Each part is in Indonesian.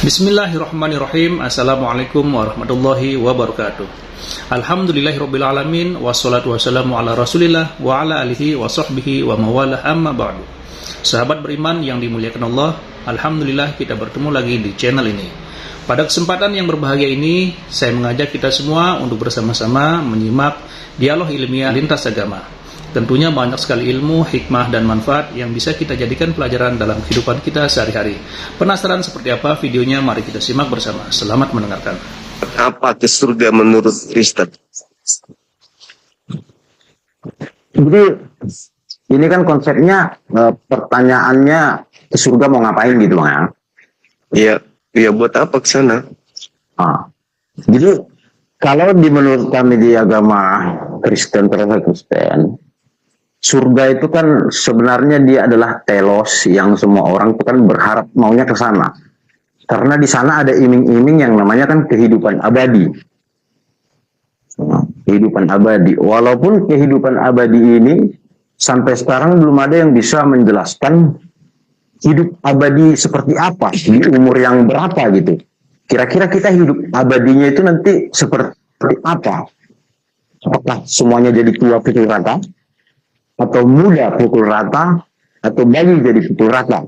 Bismillahirrahmanirrahim. Assalamualaikum warahmatullahi wabarakatuh. Alhamdulillahirrabbilalamin. Wassalatu wassalamu ala rasulillah wa ala alihi wa sahbihi wa mawalah amma ba'du. Sahabat beriman yang dimuliakan Allah, Alhamdulillah kita bertemu lagi di channel ini. Pada kesempatan yang berbahagia ini, saya mengajak kita semua untuk bersama-sama menyimak dialog ilmiah lintas agama. Tentunya banyak sekali ilmu, hikmah, dan manfaat yang bisa kita jadikan pelajaran dalam kehidupan kita sehari-hari. Penasaran seperti apa videonya? Mari kita simak bersama. Selamat mendengarkan. Apa ke surga menurut Kristen? Jadi ini kan konsepnya pertanyaannya ke surga mau ngapain gitu Bang ya? Iya buat apa ke sana? Jadi kalau menurut kami di agama Kristen, surga itu kan sebenarnya dia adalah telos yang semua orang itu kan berharap maunya ke sana. Karena di sana ada iming-iming yang namanya kan kehidupan abadi. Kehidupan abadi. Walaupun kehidupan abadi ini sampai sekarang belum ada yang bisa menjelaskan hidup abadi seperti apa, di umur yang berapa gitu. Kira-kira kita hidup abadinya itu nanti seperti apa? Apakah semuanya jadi tua pukul rata? Atau muda pukul rata? Atau bayi jadi pukul rata?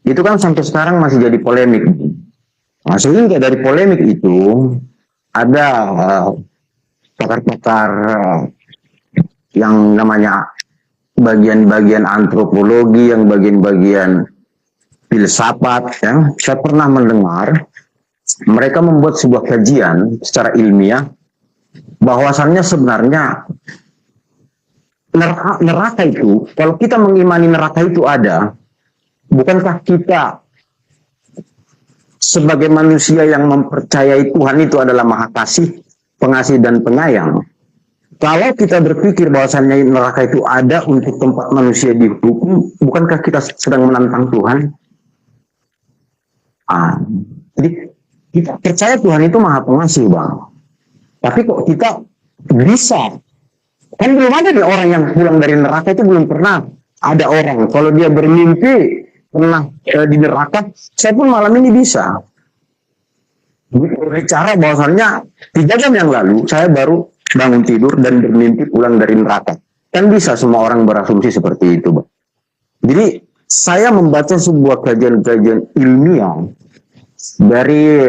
Itu kan sampai sekarang masih jadi polemik. Nah, sehingga dari polemik itu ada pakar-pakar yang namanya bagian-bagian antropologi, yang bagian-bagian filsafat. Ya. Saya pernah mendengar mereka membuat sebuah kajian secara ilmiah bahwasannya sebenarnya neraka itu, kalau kita mengimani neraka itu ada, bukankah kita sebagai manusia yang mempercayai Tuhan itu adalah Maha Kasih, Pengasih dan Penyayang? Kalau kita berpikir bahwasannya neraka itu ada untuk tempat manusia dihukum, bukankah kita sedang menantang Tuhan? Jadi kita percaya Tuhan itu Maha Pengasih, Bang. Tapi kok kita bisa? Kan belum ada nih orang yang pulang dari neraka, itu belum pernah ada orang. Kalau dia bermimpi pernah di neraka, saya pun malam ini bisa. Bicara bahwasannya 3 jam yang lalu saya baru bangun tidur dan bermimpi pulang dari neraka. Kan bisa semua orang berasumsi seperti itu, Bang. Jadi saya membaca sebuah kajian-kajian ilmiah dari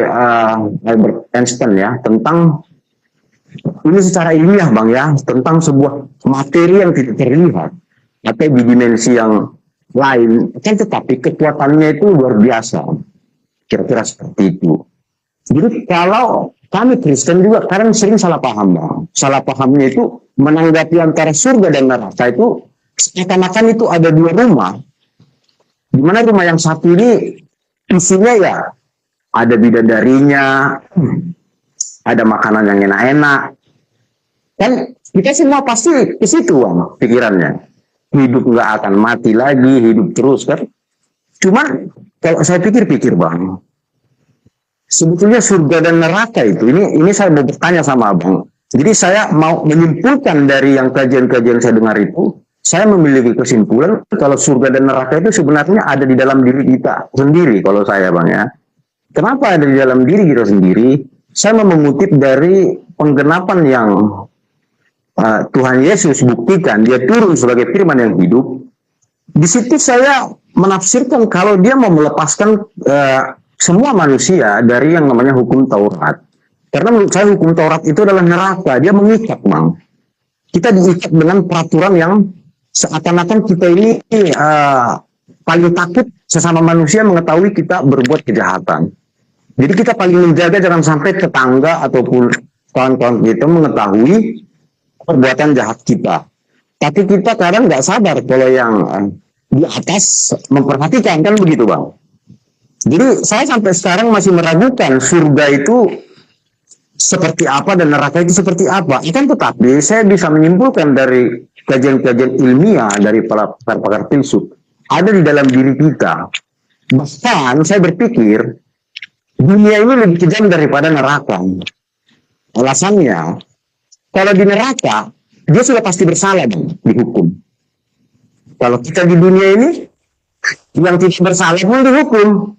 Albert Einstein ya, tentang ini secara ilmiah Bang ya, tentang sebuah materi yang tidak terlihat atau di dimensi yang lain, kan tetapi kekuatannya itu luar biasa. Kira-kira seperti itu. Jadi kalau kami Kristen juga kadang sering salah paham Bang. Salah pahamnya itu menanggapi antara surga dan neraka itu seakan-akan itu ada 2 rumah. Di mana rumah yang satu ini isinya ya ada bidadarinya, ada makanan yang enak-enak. Kan kita semua pasti ke situ Bang, pikirannya. Hidup nggak akan mati lagi, hidup terus kan. Cuman kalau saya pikir-pikir Bang, sebetulnya surga dan neraka itu, ini saya mau bertanya sama Abang. Jadi saya mau menyimpulkan dari yang kajian-kajian saya dengar itu, saya memiliki kesimpulan kalau surga dan neraka itu sebenarnya ada di dalam diri kita sendiri kalau saya Bang ya. Kenapa ada di dalam diri kita sendiri? Saya mau mengutip dari penggenapan yang Tuhan Yesus buktikan, dia turun sebagai firman yang hidup. Di situ saya menafsirkan kalau dia mau melepaskan semua manusia dari yang namanya hukum Taurat. Karena menurut saya hukum Taurat itu adalah neraka, dia mengikat Bang. Kita diikat dengan peraturan yang seakan-akan kita ini paling takut sesama manusia mengetahui kita berbuat kejahatan. Jadi kita paling menjaga jangan sampai tetangga ataupun kawan-kawan kita mengetahui perbuatan jahat kita. Tapi kita kadang nggak sadar kalau yang di atas memperhatikan, kan begitu Bang. Jadi saya sampai sekarang masih meragukan surga itu seperti apa dan neraka itu seperti apa. Kan tetapi saya bisa menyimpulkan dari kajian-kajian ilmiah dari para pakar filsuf ada di dalam diri kita. Bahkan saya berpikir dunia ini lebih kejam daripada neraka. Alasannya, kalau di neraka, dia sudah pasti bersalah Bang, dihukum. Kalau kita di dunia ini, yang tidak bersalah pun dihukum.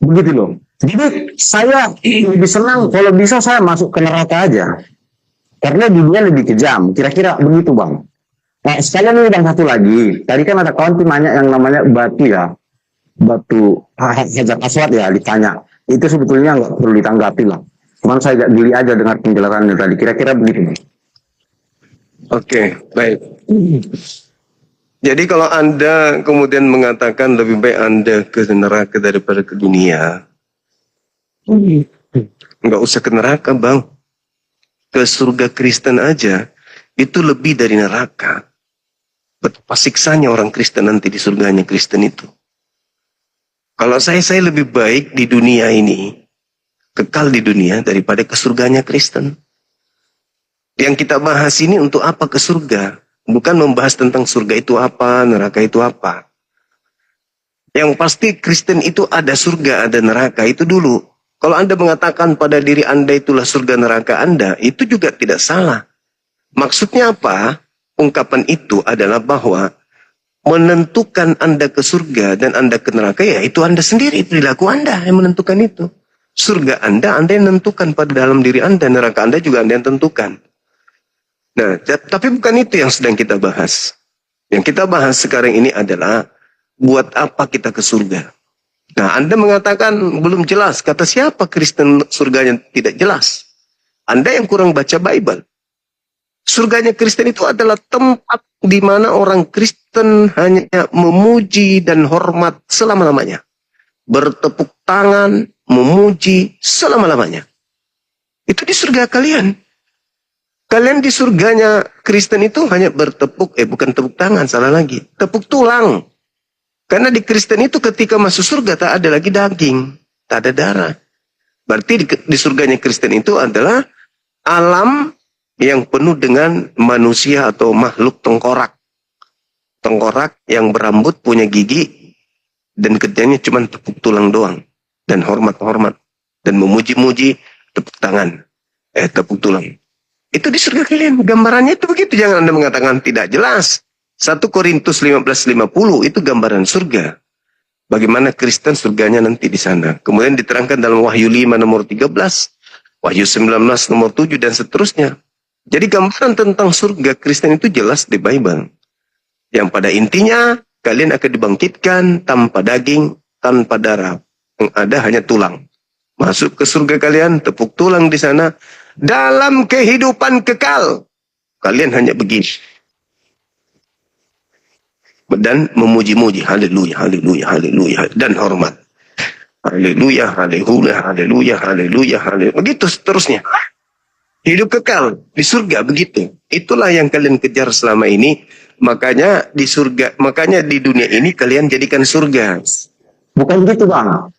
Begitu loh. Jadi saya lebih senang kalau bisa saya masuk ke neraka aja. Karena dunia lebih kejam. Kira-kira begitu, Bang. Nah, sekalian ini Bang satu lagi. Tadi kan ada kawan tuh nanya yang namanya batu ya. Batu Hajar Aswad ya ditanya. Itu sebetulnya nggak perlu ditanggapi lah. Cuman saya agak geli aja dengar penjelasannya tadi. Kira-kira begitu, Bang. Oke, baik. Jadi kalau Anda kemudian mengatakan lebih baik Anda ke neraka daripada ke dunia, nggak usah ke neraka, Bang. Ke surga Kristen aja, itu lebih dari neraka. Betapa siksanya orang Kristen nanti di surganya Kristen itu. Kalau saya lebih baik di dunia ini, kekal di dunia daripada ke surganya Kristen. Yang kita bahas ini untuk apa ke surga? Bukan membahas tentang surga itu apa, neraka itu apa. Yang pasti Kristen itu ada surga, ada neraka, itu dulu. Kalau Anda mengatakan pada diri Anda itulah surga neraka Anda, itu juga tidak salah. Maksudnya apa? Ungkapan itu adalah bahwa menentukan Anda ke surga dan Anda ke neraka, ya itu Anda sendiri, perilaku Anda yang menentukan itu. Surga Anda yang menentukan pada dalam diri Anda, neraka Anda juga Anda yang tentukan. Nah, tapi bukan itu yang sedang kita bahas. Yang kita bahas sekarang ini adalah buat apa kita ke surga. Nah, Anda mengatakan belum jelas. Kata siapa Kristen surganya tidak jelas? Anda yang kurang baca Bible. Surganya Kristen itu adalah tempat di mana orang Kristen hanya memuji dan hormat selama-lamanya. Bertepuk tangan, memuji selama-lamanya. Itu di surga kalian. Kalian di surganya Kristen itu hanya bertepuk, bukan tepuk tangan, salah lagi. Tepuk tulang. Karena di Kristen itu ketika masuk surga tak ada lagi daging, tak ada darah. Berarti di surganya Kristen itu adalah alam yang penuh dengan manusia atau makhluk tengkorak. Tengkorak yang berambut, punya gigi, dan kerjanya cuma tepuk tulang doang. Dan hormat-hormat. Dan memuji-muji tepuk tangan. Tepuk tulang. Itu di surga kalian. Gambarannya itu begitu. Jangan Anda mengatakan tidak jelas. 1 Korintus 15:50 itu gambaran surga. Bagaimana Kristen surganya nanti di sana. Kemudian diterangkan dalam Wahyu 5 nomor 13, Wahyu 19 nomor 7 dan seterusnya. Jadi gambaran tentang surga Kristen itu jelas di Bible. Yang pada intinya kalian akan dibangkitkan tanpa daging, tanpa darah. Yang ada hanya tulang. Masuk ke surga kalian, tepuk tulang di sana. Dalam kehidupan kekal. Kalian hanya begini. Dan memuji-muji, haleluya, haleluya, haleluya, dan hormat. Haleluya, haleluya, haleluya, haleluya, haleluya. Begitu seterusnya. Hidup kekal di surga begitu. Itulah yang kalian kejar selama ini. Makanya di surga, makanya di dunia ini kalian jadikan surga. Bukan gitu, Bang.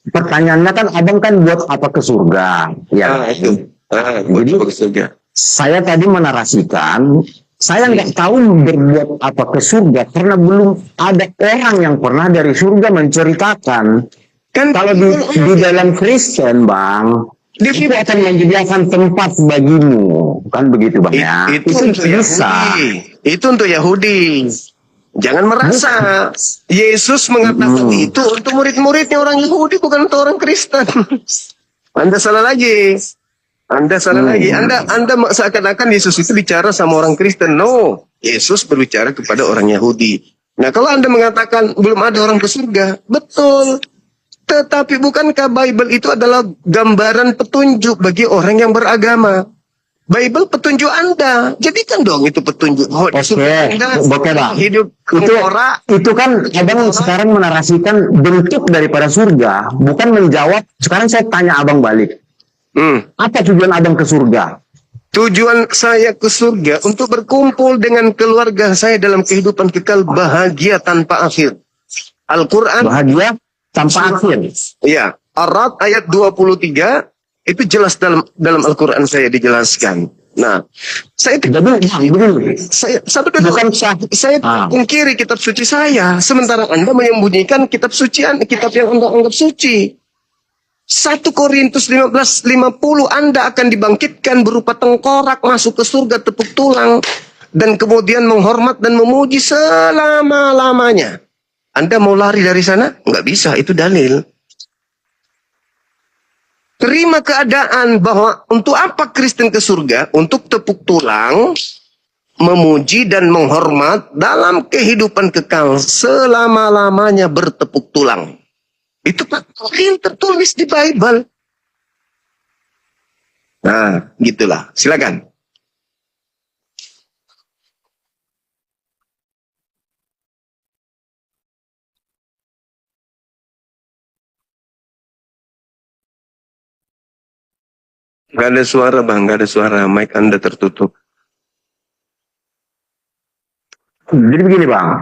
Pertanyaannya kan abang kan buat apa ke surga? Ya, itu. Buat jadi apa ke surga? saya tadi menarasikan, saya nggak tahu berbuat apa ke surga karena belum ada orang yang pernah dari surga menceritakan. Kan kalau di dalam Kristen, Bang, itu akan menyediakan tempat bagimu, kan begitu, Bang ya? Itu untuk bisa. Yahudi. Itu untuk Yahudi. Jangan merasa Yesus mengatakan itu untuk murid-muridnya orang Yahudi, bukan untuk orang Kristen. Anda salah lagi. Anda salah lagi. Anda seakan-akan Yesus itu bicara sama orang Kristen. No, Yesus berbicara kepada orang Yahudi. Nah, kalau Anda mengatakan belum ada orang ke surga, betul. Tetapi bukankah Bible itu adalah gambaran petunjuk bagi orang yang beragama? Bible petunjuk Anda. Jadikan dong itu petunjuk. Oh, Oke, Bang. Hidup itu kan abang sekarang menarasikan bentuk daripada surga, bukan menjawab. Sekarang saya tanya abang balik. Apa tujuan abang ke surga? Tujuan saya ke surga untuk berkumpul dengan keluarga saya dalam kehidupan kekal bahagia tanpa akhir. Al-Quran. Bahagia tanpa akhir. Iya. Ar-Ra'd ayat 23 itu jelas dalam Al-Quran saya dijelaskan. Nah, saya mengkiri kitab suci saya, sementara Anda menyembunyikan kitab yang Anda anggap suci. 1 Korintus 15:50 Anda akan dibangkitkan berupa tengkorak masuk ke surga tepuk tulang dan kemudian menghormat dan memuji selama-lamanya. Anda mau lari dari sana? Nggak bisa, itu dalil. Terima keadaan bahwa untuk apa Kristen ke surga? Untuk tepuk tulang, memuji dan menghormat dalam kehidupan kekal selama-lamanya bertepuk tulang. Itu yang tertulis di Bible. Nah, gitulah. Silakan. Gak ada suara bang, gak ada suara. Mic Anda tertutup. Jadi begini bang,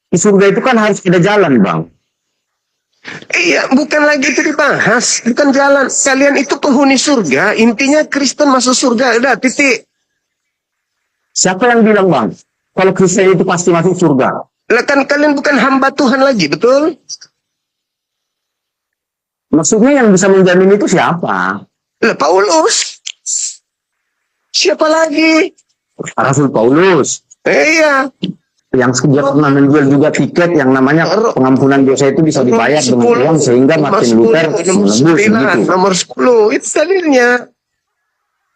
di surga itu kan harus ada jalan bang. Iya, bukan lagi itu dibahas. Bukan jalan. Kalian itu penghuni surga. Intinya Kristen masuk surga. Udah, titik. Siapa yang bilang bang, kalau Kristen itu pasti masuk surga? Lah kan kalian bukan hamba Tuhan lagi, betul? Maksudnya yang bisa menjamin itu siapa? Lah Paulus. Siapa lagi? Rasul Paulus. Iya. Yang dia pernah menjual juga tiket yang namanya pengampunan dosa itu bisa dibayar dengan uang sehingga Martin Luther menebus gitu. Nomor 10 itu dalilnya.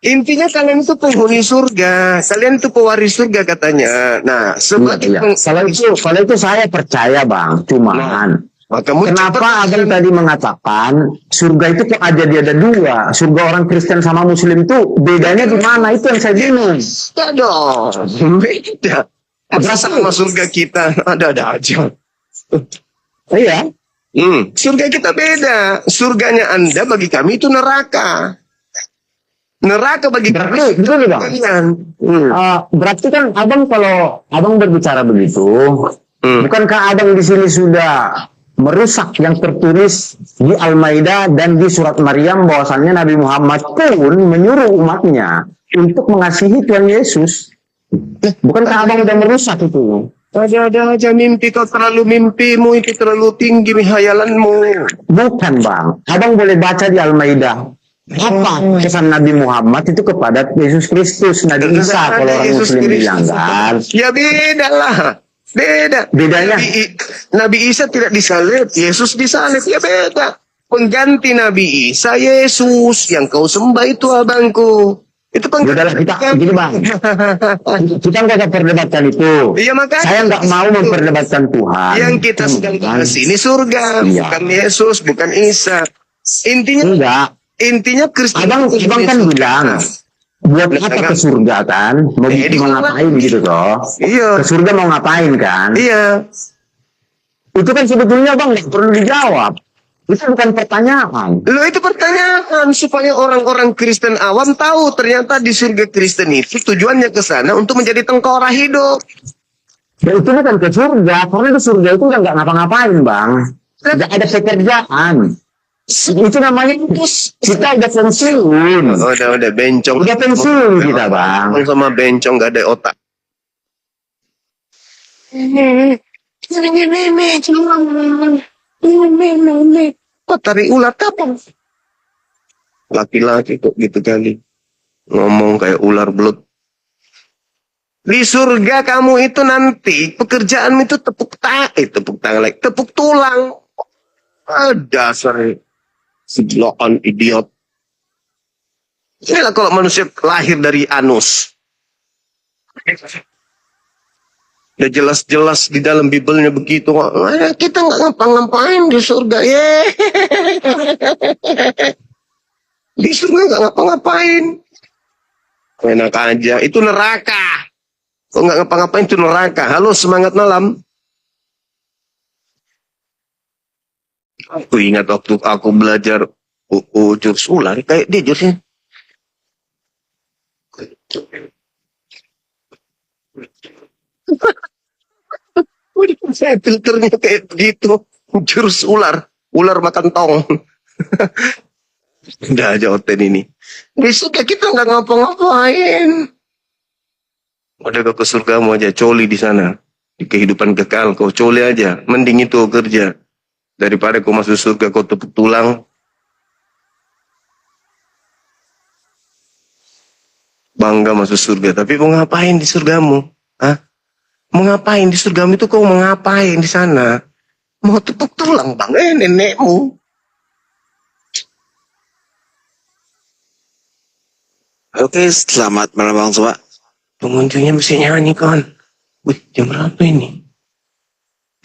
Intinya kalian itu penghuni surga, kalian itu pewaris surga katanya. Nah, sebagai kalau itu saya percaya bang, cuman kenapa Abang tadi mengatakan surga itu kok ada dua, surga orang Kristen sama Muslim itu bedanya di mana? Itu yang saya bingung. Ya dong, beda. Berasa sama surga kita ada aja. Iya. Surga kita beda. Surganya Anda bagi kami itu neraka. Neraka bagi kami. Betul bang. Berarti kan Abang kalau Abang berbicara begitu, bukankah Abang di sini sudah merusak yang tertulis di Al-Maidah dan di surat Maryam bahwasannya Nabi Muhammad pun menyuruh umatnya untuk mengasihi Tuhan Yesus? Bukankah Abang udah merusak itu? Ada aja mimpi, kau terlalu mimpimu itu terlalu tinggi hayalanmu. Bukan bang, Abang boleh baca di Al-Maidah. Apa pesan Nabi Muhammad itu kepada Yesus Kristus, Nabi Isa kalau orang Muslim bilang kan? Ya beda lah, beda. Bedanya? Nabi Isa tidak disalib, Yesus disalib, ya beda. Pengganti Nabi Isa Yesus, yang kau sembah itu abangku. Itu pengganti. Kita gini bang, kita nggak perdebatkan itu. Iya makanya. Saya nggak mau memperdebatkan Tuhan. Yang kita sedang bahas ini surga, bukan Yesus, bukan Isa. Intinya enggak. Intinya Kristen. Abang kan bilang buat apa ke surga kan? Mau ngapain gitu toh? Iya. Ke surga mau ngapain kan? Iya. Itu kan sebetulnya bang nggak perlu dijawab. Itu bukan pertanyaan. Loh itu pertanyaan supaya orang-orang Kristen awam tahu ternyata di surga Kristen itu tujuannya ke sana untuk menjadi tengkorak hidup. Ya itu bukan ke surga, karena di surga itu nggak ngapa-ngapain bang. Nggak ada pekerjaan. Itu namanya kita udah pensiun. Udah bencong. Udah pensiun kita bang. Sama bencong nggak ada otak. Kok tarik ular kapan? Laki-laki kok gitu kali. Ngomong kayak ular belut. Di surga kamu itu nanti pekerjaanmu itu tepuk tulang. Dasar sebelokan idiot. Inilah kalau manusia lahir dari anus. Ya jelas-jelas di dalam Bibelnya begitu. Kita nggak ngapa-ngapain di surga. Di surga nggak ngapa-ngapain. Enak aja. Itu neraka. Kalau nggak ngapa-ngapain itu neraka. Halo, semangat malam. Aku ingat waktu aku belajar jurus ular. Kayak dia jurusnya. Saya filternya kayak begitu. Jurus ular. Ular makan tong. Udah aja Oten ini. Besok kita nggak ngapa-ngapain. Udah kau ke surgamu aja. Coli di sana. Di kehidupan kekal. Kau coli aja. Mending itu kerja. Daripada kau masuk surga kau tepuk tulang. Bangga masuk surga. Tapi mau ngapain di surgamu? Hah? Mau ngapain di surgamu itu kau mau ngapain di sana? Mau tepuk tulang bang, nenekmu. Oke, selamat malam Bang Suba. Pengunjungnya mesti nyanyi kan. Wih, jam berapa ini?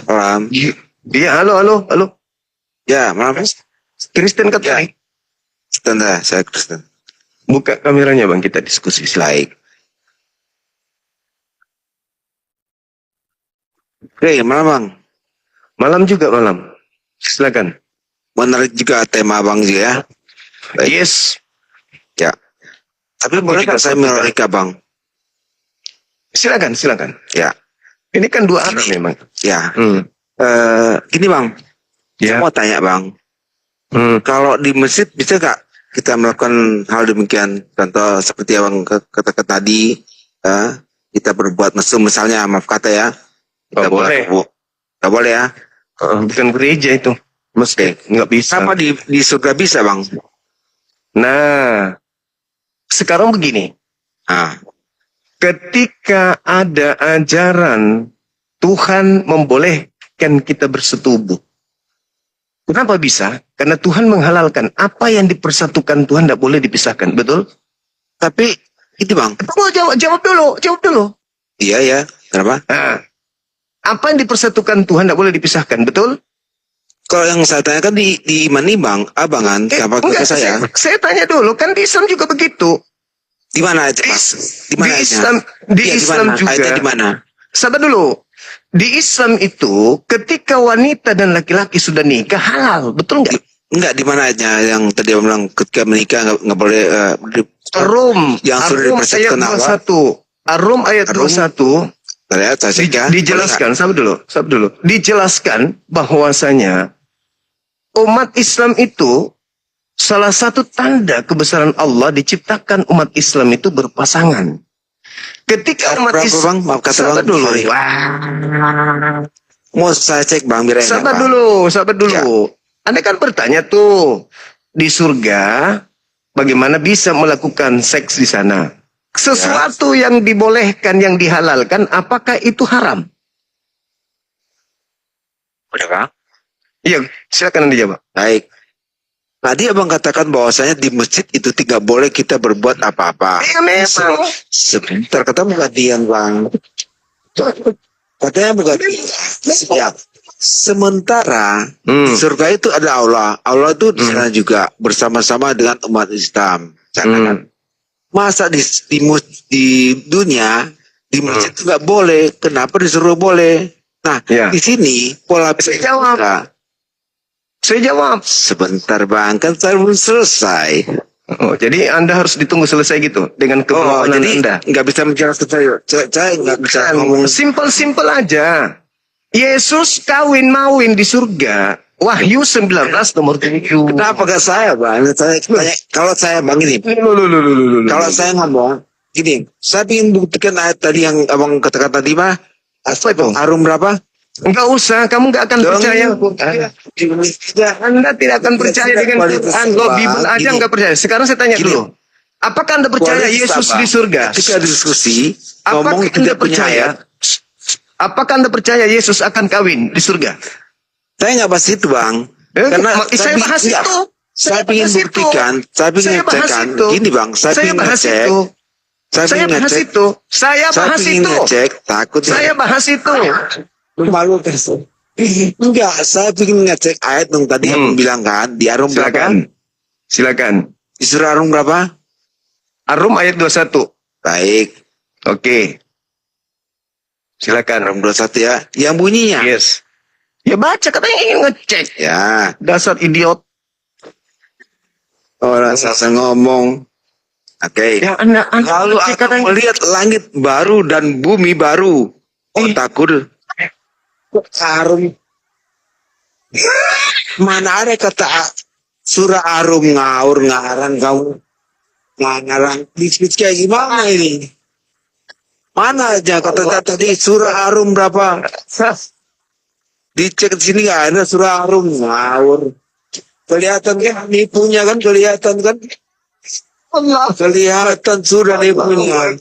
Malam. Iya, halo. Ya, malam Mas. Kristen Katolik. Tanda, saya Kristen. Buka kameranya Bang, kita diskusi. Baik. Oke, malam Bang. Malam juga malam. Silakan. Menarik juga tema Bang juga ya. Baik. Yes. Ya. Tapi boleh nggak saya menarik Bang? Silakan. Ya. Ini kan dua arah memang. Ya. Hmm. Gini Bang. Ya. Saya mau tanya Bang. Hmm. Kalau di masjid bisa nggak kita melakukan hal demikian? Contoh seperti yang Bang katakan tadi, kita berbuat mesum misalnya, maaf kata ya. Nggak boleh. Nggak boleh ya. Bukan gereja itu. Mesti nggak bisa. Apa di surga bisa Bang? Nah, sekarang begini. Ah, Ketika ada ajaran Tuhan membolehkan kita bersetubuh. Kenapa bisa? Karena Tuhan menghalalkan. Apa yang dipersatukan Tuhan tidak boleh dipisahkan. Betul? tapi itu Bang. Tunggu, jawab dulu. Iya ya. Kenapa? Nah, apa yang dipersatukan Tuhan tidak boleh dipisahkan. Betul? Kalau yang saya tanyakan di iman nih Bang, abangan, apa enggak, ke saya? saya tanya dulu. Kan di Islam juga begitu. Di mana aja, Mas? Di mana Di aja? Islam, Iya, Islam dimana? juga. Ayatnya di mana? Sabar dulu. Di Islam itu ketika wanita dan laki-laki sudah nikah halal, betul nggak? Enggak, di mana aja yang tadi Abang bilang ketika menikah nggak boleh Rum, yang sudah Arum ayat dipersatukan apa? 21. Arum ayat Arum. 21 Saya cek ya. dijelaskan, sabar dulu. Dijelaskan bahwasanya umat Islam itu salah satu tanda kebesaran Allah diciptakan umat Islam itu berpasangan. Ketika umat Berapa Islam, Bang? Maaf kata sabar Bang. dulu. Sorry. Mau saya cek Bang biar enak, Sabar Bang. dulu. Ya. Anda kan bertanya tuh di surga bagaimana bisa melakukan seks di sana? Sesuatu yang dibolehkan, yang dihalalkan, apakah itu haram? Udah Bang? Iya, silakan Anda jawab. Baik. Tadi Abang katakan bahwasanya di masjid itu tidak boleh kita berbuat apa-apa. Iya memang. Sebentar, kata bergantian Bang. Katanya bergantian. Ya. Sementara di surga itu ada aula. Aula itu di sana juga bersama-sama dengan umat Islam. Jangan. Masa di dunia di masjid itu nggak boleh? Kenapa di surga boleh? Nah, Ya. di sini pola pikir jawab. kita. Saya jawab. Sebentar Bang, kan saya belum selesai. Oh, jadi Anda harus ditunggu selesai gitu dengan Oh, keberawanan jadi Anda. nggak bisa menjelaskan saya nggak bisa ngomong. Simple aja. Yesus mawin di surga. Wahyu 19 nomor 7. Kenapa gak saya Bang? Saya tanya, kalau saya Bang ini, kalau saya ngomong gini, saya ingin buktikan ayat tadi yang Abang katakan tadi mah. Apa itu? Arum berapa? Enggak usah, kamu enggak akan percaya. Anda tidak akan percaya dengan Quran. Lo Bible aja enggak percaya. Sekarang saya tanya dulu. Apakah Anda percaya Yesus di surga? Ketika diskusi, Apakah ngomong Anda tidak punya percaya? ayat. Apakah Anda percaya Yesus akan kawin di surga? Saya nggak bahas itu Bang. Karena saya bahas itu. Saya ingin buktikan, saya ingin ngecekkan. Gini Bang, saya ingin ngecek. Saya bahas itu. Saya bahas ingin itu. ngecek, takut. Saya bahas itu. Malu kan? Enggak, saya ingin ngecek ayat yang tadi yang bilang kan di Arum berapa? Silakan. Di surah Arum berapa? Arum ayat 21. Baik. Oke. Silakan. Arum 21 ya. Yang bunyinya. Yes. Ya baca, katanya ingin ngecek. Ya. Dasar idiot. Orang saya ngomong. Oke. Ya Anda Lalu ngecek, aku melihat langit baru dan bumi baru. Takut. Arum. Mana ada kata surah Arum ngawur ngarang kamu. Ngarang bisnis kayak gimana ini? Mana aja kata tadi surah Arum berapa? Dicek di sini nggak ada surah Arum ngawur. Kelihatan kan nipunya kan kelihatan kan? Allah kelihatan surah nipunya.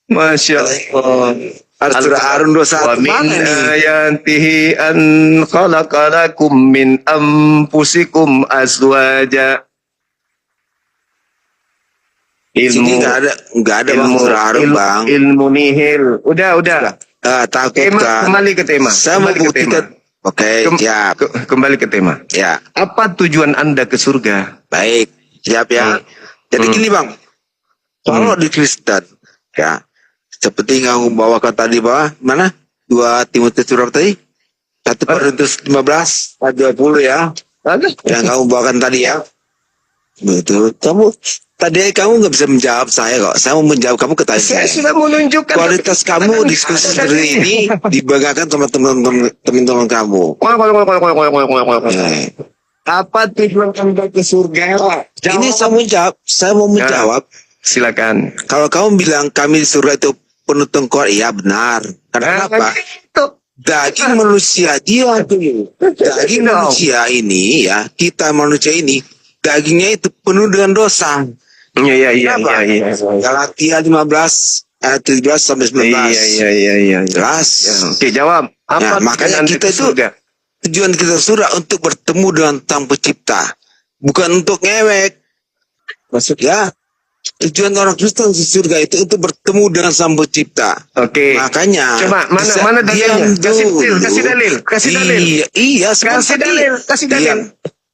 Masya Allah. Surah Arum 21 Wa min mana nih? ayatihi an khalaqalakum min anfusikum azwaja. Sini nggak ada bang terharu bang. Ilmu nihil. Udah. Takut Tema, kan. kembali ke tema. Saya mau buktikan. Oke, siap. Kembali ke tema. Ya, Apa tujuan Anda ke surga? baik, siap ya. Jadi gini bang, kalau di Kristen, ya, seperti yang kamu bawakan tadi bahwa mana? 2 Timotius berapa tadi? 1 Korintus 15 ayat 20 ya. Yang kamu bawakan tadi ya. Betul. Tadi kamu nggak bisa menjawab saya kok. Saya mau menjawab kamu ke tadi. Saya sudah menunjukkan Kualitas kamu diskusi seperti ini dibanggakan sama teman-teman kamu. Apa tujuan Anda ke surga? Ini saya mau menjawab. Silakan. Kalau kamu bilang kami di surga itu penuh tengkorak, iya benar. Karena apa? Daging manusia daging manusia ini ya, kita manusia ini dagingnya itu penuh dengan dosa. Iya. Galatia 15 ayat 17 sampai 19. Iya. Jelas. Oke, jawab. Apa makanya kita itu tujuan kita surga untuk bertemu dengan Sang Pencipta, bukan untuk ngewek. Maksudnya tujuan orang Kristen di surga itu untuk bertemu dengan Sang Pencipta. Oke. Makanya coba mana dalilnya? Kasih dalil. Iya, Kasih dalil.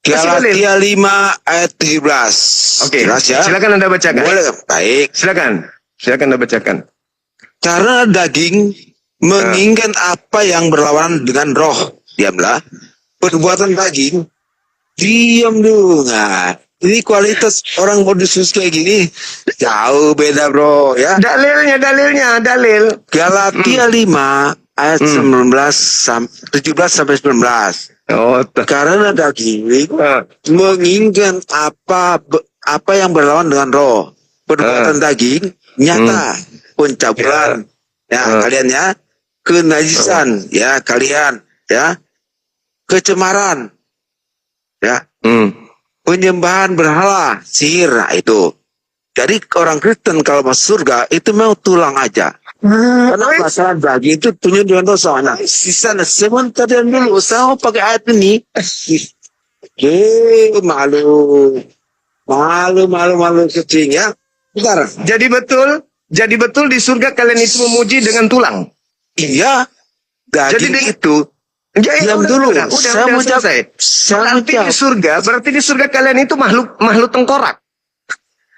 Galatia 5 ayat 17. Oke. Jelas ya? Silakan Anda bacakan. Boleh. Baik. Silakan Anda bacakan. Karena daging menginginkan apa yang berlawanan dengan roh. Diamlah. Perbuatan daging. Diam dulu. Nah, ini kualitas orang modus kayak gini jauh beda bro ya. Dalil. Galatia 5 ayat 17 sampai 19. Karena daging menginginkan apa yang berlawan dengan roh. Perbuatan daging nyata, pencabulan ya kalian ya, kenajisan ya kalian ya, kecemaran ya, penyembahan berhala, sihir, nah, itu. Jadi orang Kristen kalau masuk surga itu mau tulang aja. Karena masalah daging itu punya dengan dosa. Nah, sisa sebentar dan dulu saya mau pakai ayat ini. Malu kecing ya. Bentar. Jadi betul di surga kalian itu memuji dengan tulang. Iya. Daging itu. Diam dulu. Udah selesai. Berarti di surga kalian itu makhluk tengkorak.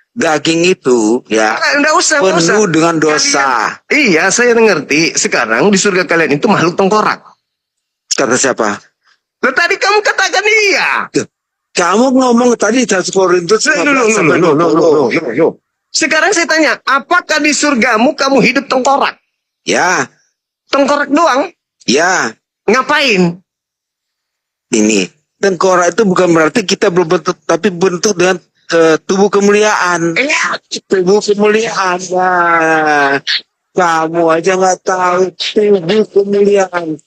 Daging itu ya penuh dengan dosa. Iya, saya ngerti. Sekarang di surga kalian itu makhluk tengkorak. Kata siapa? Loh, tadi kamu katakan iya. Kamu ngomong tadi 1 Korintus 15 sampai 20. Sekarang saya tanya, apakah di surgamu kamu hidup tengkorak? Ya. Tengkorak doang? Ya. Ngapain? Ini tengkorak itu bukan berarti kita berbentuk, tapi bentuk dengan tubuh kemuliaan. Iya, tubuh kemuliaan. Nah, kamu aja nggak tahu tubuh kemuliaan.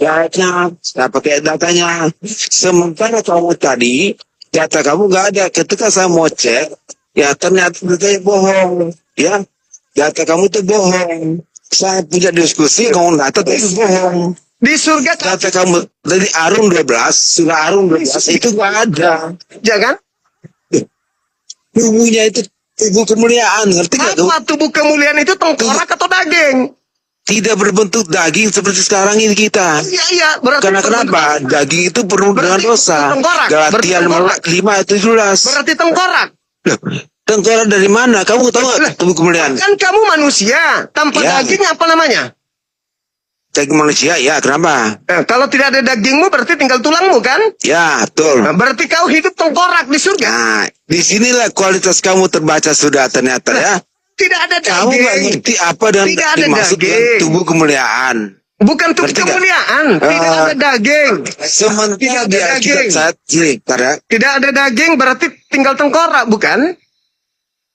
Datanya, saya pakai datanya. Sementara kamu tadi, data kamu nggak ada. Ketika saya mau cek, ya ternyata datanya bohong. Ya, data kamu tuh bohong. Saya punya diskusi, kamu data itu bohong. di surga Data kamu dari Arum 12, surah Arum 12 itu nggak ada. jangan. Tubuhnya itu tubuh kemuliaan, ngerti nggak tuh? Apa tubuh kemuliaan itu tengkorak atau daging? Tidak berbentuk daging seperti sekarang ini kita. Iya, berarti Karena kenapa? Daging itu penuh dengan dosa. tengkorak. Galatia 5 ayat 17. Berarti tengkorak. Loh, tengkorak dari mana? Kamu tahu nggak tubuh kemuliaan? Kan kamu manusia, tanpa Ya. daging apa namanya? Daging manusia, ya kenapa? Kalau tidak ada dagingmu berarti tinggal tulangmu kan? Ya, betul. Berarti kau hidup tengkorak di surga. Nah, disinilah kualitas kamu terbaca sudah ternyata ya. Tidak ada Kamu nggak daging. ngerti apa dan Tidak ada dimaksud dengan daging. tubuh kemuliaan. Bukan tubuh Ngerti nggak? kemuliaan. Tidak ada daging. Sementara Tidak ada di Alkitab daging. saat ini, karena Tidak ada daging berarti tinggal tengkorak, bukan?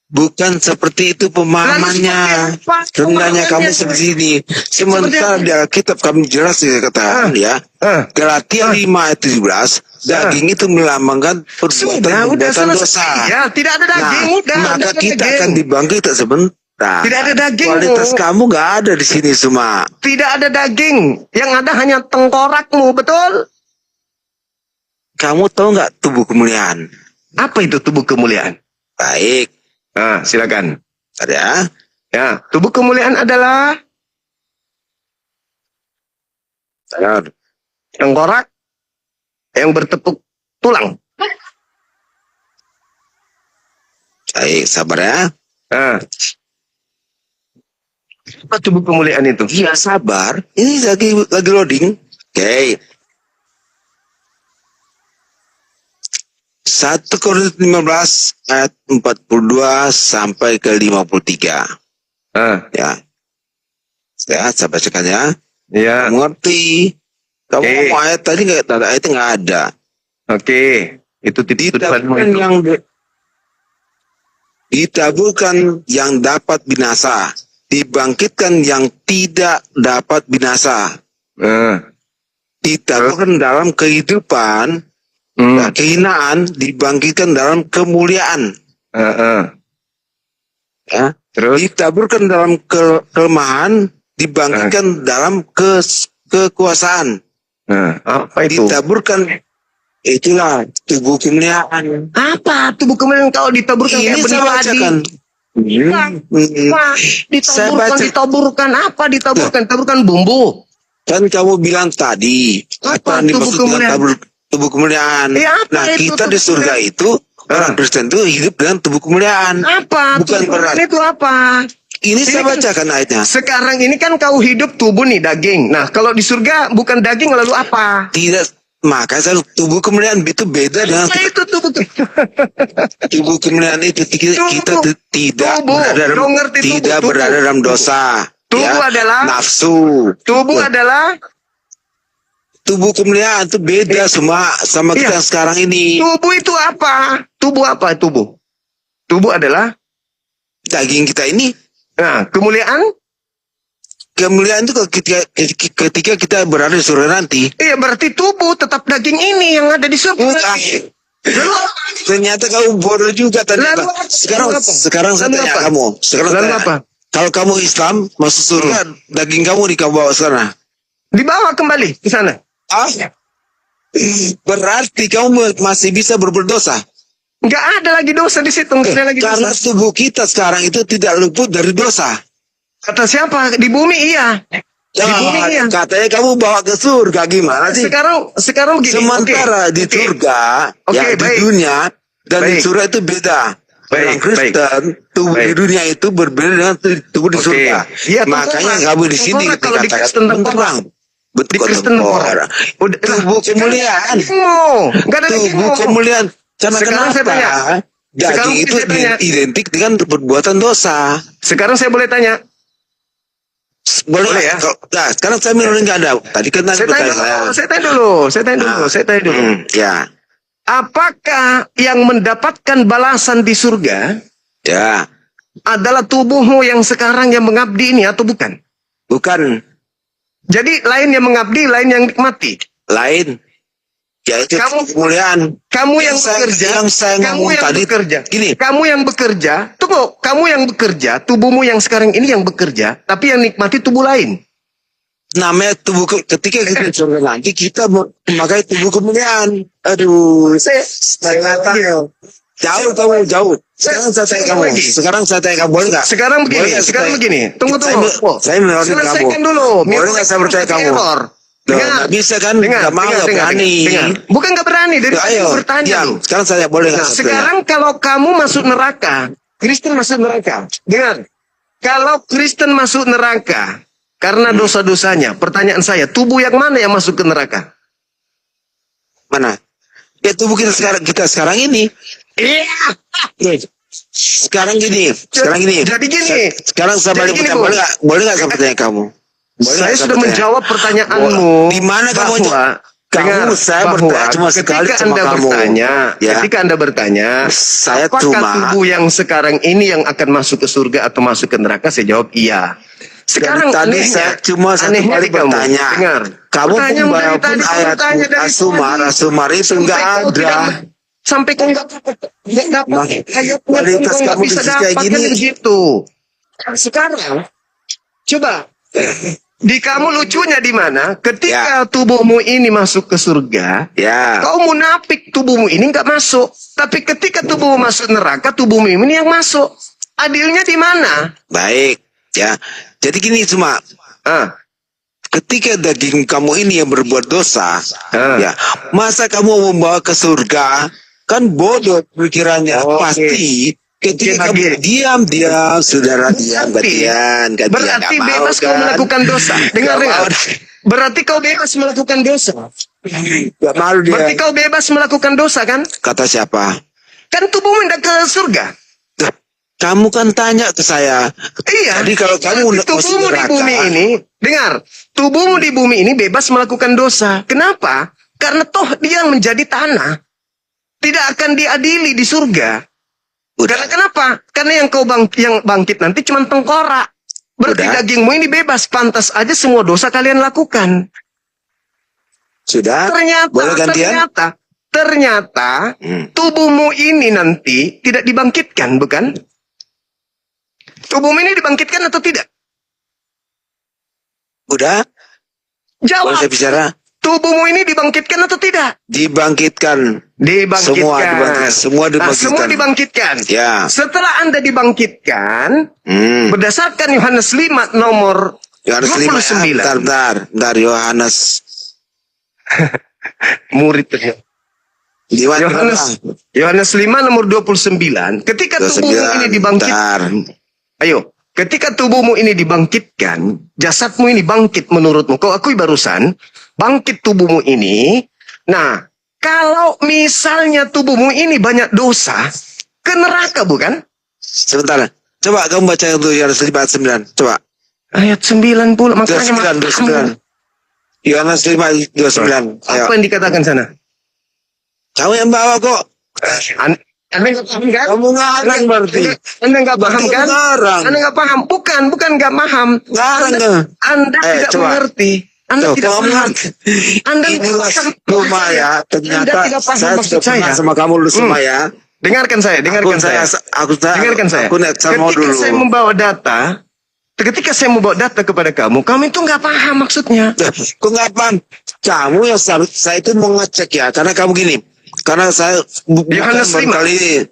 bukan seperti itu pemahamannya. Lalu seperti apa Rendahnya kamu pemahamannya? seperti ini. Sementara di Alkitab kami jelas dikatakan ya. Galatia 5 ayat 17, daging itu melambangkan Sudah perbuatan selesai. dosa. Ya, tidak ada daging, Nah, udah. maka tidak ada kita daging. akan dibangkit sebentar. Tidak ada daging, Kualitas Bu. kamu nggak ada di sini semua. Tidak ada daging. Yang ada hanya tengkorakmu, betul? Kamu tahu nggak tubuh kemuliaan? Apa itu tubuh kemuliaan? Baik. Silakan. Ada. Ya, tubuh kemuliaan adalah tengkorak yang bertepuk tulang. Baik, sabar ya. Apa tubuh kemuliaan itu? Iya, sabar. Ini lagi loading. Oke. 1 Korintus 15 ayat 42 sampai ke 53. Ya. Ya, saya bacakan ya. Ya. Mengerti. Kamu ngomong ayat tadi ayatnya nggak ada. Oke. Itu ditaburkan ditaburkan yang dapat binasa, dibangkitkan yang tidak dapat binasa. Ditaburkan dalam kehidupan, kehinaan, dibangkitkan dalam kemuliaan. Ya. Terus ditaburkan dalam kelemahan, dibangkitkan dalam kekuasaan. Apa itu? Ditaburkan, itulah tubuh kemuliaan. Apa tubuh kemuliaan kalau ditaburkan? Ini saya bacakan. Ditaburkan apa? Ditaburkan bumbu. Kan kamu bilang tadi, apa yang dimaksud dengan tubuh kemuliaan? Nah, kita di surga itu, orang Kristen itu hidup dengan tubuh kemuliaan. Apa? Bukan berarti itu apa? Ini saya bacakan ayatnya. Sekarang ini kan kau hidup tubuh nih, daging. Nah, kalau di surga bukan daging lalu apa? Tidak, maka tubuh kemuliaan itu beda dengan itu tubuh kemuliaan itu kita tidak berada dalam dosa. Tubuh adalah nafsu. Tubuh adalah tubuh kemuliaan itu beda sama kita sekarang ini. Tubuh itu apa? Tubuh apa? Tubuh adalah daging kita ini. Nah, kemuliaan itu ketika kita berada di surga nanti. Iya, berarti tubuh tetap daging ini yang ada di surga. Ternyata kamu bodoh juga tadi. Sekarang saya tanya kamu. Apa? Kalau kamu Islam masuk surga, daging kamu dibawa ke sana. Dibawa kembali ke sana. Berarti kamu masih bisa berbuat dosa. Nggak ada lagi dosa di situ. Karena tubuh kita sekarang itu tidak luput dari dosa. Kata siapa? Di bumi iya. Di bumi iya. Katanya kamu bawa ke surga, gimana sih? Sekarang begini. Sementara di surga, di dunia dan di surga itu beda. Orang Kristen, tubuh di dunia itu berbeda dengan tubuh di surga. Ya, makanya kamu di sini kalau di Kristen tengkorak. Di Kristen tengkorak. Tubuh kemuliaan. Tubuh kemuliaan. Karena kenapa? Daging itu identik dengan perbuatan dosa. Sekarang saya boleh tanya. Boleh ya? Nah, sekarang saya nggak ada. Tadi kan saya tanya dulu. Ya. Apakah yang mendapatkan balasan di surga? Ya. Adalah tubuhmu yang sekarang yang mengabdi ini atau bukan? Bukan. Jadi lain yang mengabdi, lain yang nikmati. Lain. Ya itu kemuliaan. Kamu yang bekerja. Gini. Kamu yang bekerja. Tunggu. Kamu yang bekerja. Tubuhmu yang sekarang ini yang bekerja. Tapi yang nikmati tubuh lain. Namanya tubuh ketika kita surga nanti kita memakai tubuh kemuliaan. Aduh. Saya nggak tahu. Jauh. Sekarang saya tanya kamu. Boleh nggak? Sekarang begini. Tunggu. Saya menurut kamu. Boleh nggak saya percaya kamu? Nggak bisa kan? Nggak mau, nggak berani. Bukan nggak berani, dari ayo bertanya. Sekarang saya boleh nggak? Sekarang kalau kamu masuk neraka, Kristen masuk neraka. Dengar, kalau Kristen masuk neraka karena dosa-dosanya, pertanyaan saya, tubuh yang mana yang masuk ke neraka? Mana? Ya tubuh kita sekarang ini. Iya. Sekarang gini. Jadi gini. Sekarang saya balik pertanyaan. Boleh nggak saya pertanyaan kamu? Saya sudah menjawab pertanyaanmu. Di mana kamu saya bertanya cuma sekali sama kamu. Ketika Anda bertanya, apakah tubuh yang sekarang ini yang akan masuk ke surga atau masuk ke neraka? Saya jawab iya. Sekarang tadi saya cuma satu kali bertanya. Dengar. Kamu walaupun ayat Asumar itu nggak ada. Sampai kau nggak dapat ayatnya, kau nggak bisa dapat kan begitu. Sekarang, coba. Di kamu lucunya di mana? Ketika tubuhmu ini masuk ke surga, kau munafik, tubuhmu ini nggak masuk. Tapi ketika tubuhmu masuk neraka, tubuhmu ini yang masuk. Adilnya di mana? Baik, ya. Jadi gini cuma, ketika daging kamu ini yang berbuat dosa, ya, masa kamu membawa ke surga? Kan bodoh pikirannya. Pasti ketika kamu diam, saudara, diam, gantian. Berarti bebas kau melakukan dosa. Dengar. Berarti kau bebas melakukan dosa. Gak malu dia. Berarti kau bebas melakukan dosa kan? Kata siapa? Kan tubuhmu hendak ke surga. Kamu kan tanya ke saya. Iya. Jadi kalau kamu tubuhmu di bumi ini, dengar, tubuhmu di bumi ini bebas melakukan dosa. Kenapa? Karena toh dia yang menjadi tanah. Tidak akan diadili di surga. Karena kenapa? Karena yang yang bangkit nanti cuma tengkorak. Berarti dagingmu ini bebas, pantas aja semua dosa kalian lakukan. Sudah? Ternyata tubuhmu ini nanti tidak dibangkitkan, bukan? Tubuhmu ini dibangkitkan atau tidak? Udah? Jawab. Boleh saya bicara? Tubuhmu ini dibangkitkan atau tidak? Dibangkitkan. Semua dibangkitkan. Semua dibangkitkan. Ya. Setelah Anda dibangkitkan, berdasarkan Yohanes 5 nomor 29. Bentar, Yohanes. Murid Yohanes 5 nomor 29. Ketika tubuhmu ini dibangkitkan. Ayo. Ketika tubuhmu ini dibangkitkan, jasadmu ini bangkit menurutmu. Kau akui barusan, bangkit tubuhmu ini. Nah, kalau misalnya tubuhmu ini banyak dosa, ke neraka bukan? Sebentar. Coba kamu baca itu Yohanes 5:9. Coba. Ayat 9 pula. Makanya 29. Yohanes 5:29. Apa yang dikatakan sana? Kamu yang bawa kok. Anda nggak paham kan? Kamu ngarang berarti. Anda nggak paham kan? Anda nggak paham. Bukan nggak paham. Anda tidak mengerti. Anda tidak paham. Anda Cuma ya, ternyata saya sudah pernah sama kamu dulu semua ya. Dengarkan saya. Dengarkan saya. Ketika saya membawa data, kepada kamu itu nggak paham maksudnya. Kok nggak paham? Kamu yang saya itu mau ngecek ya, karena kamu gini. Karena saya Yohanes 5.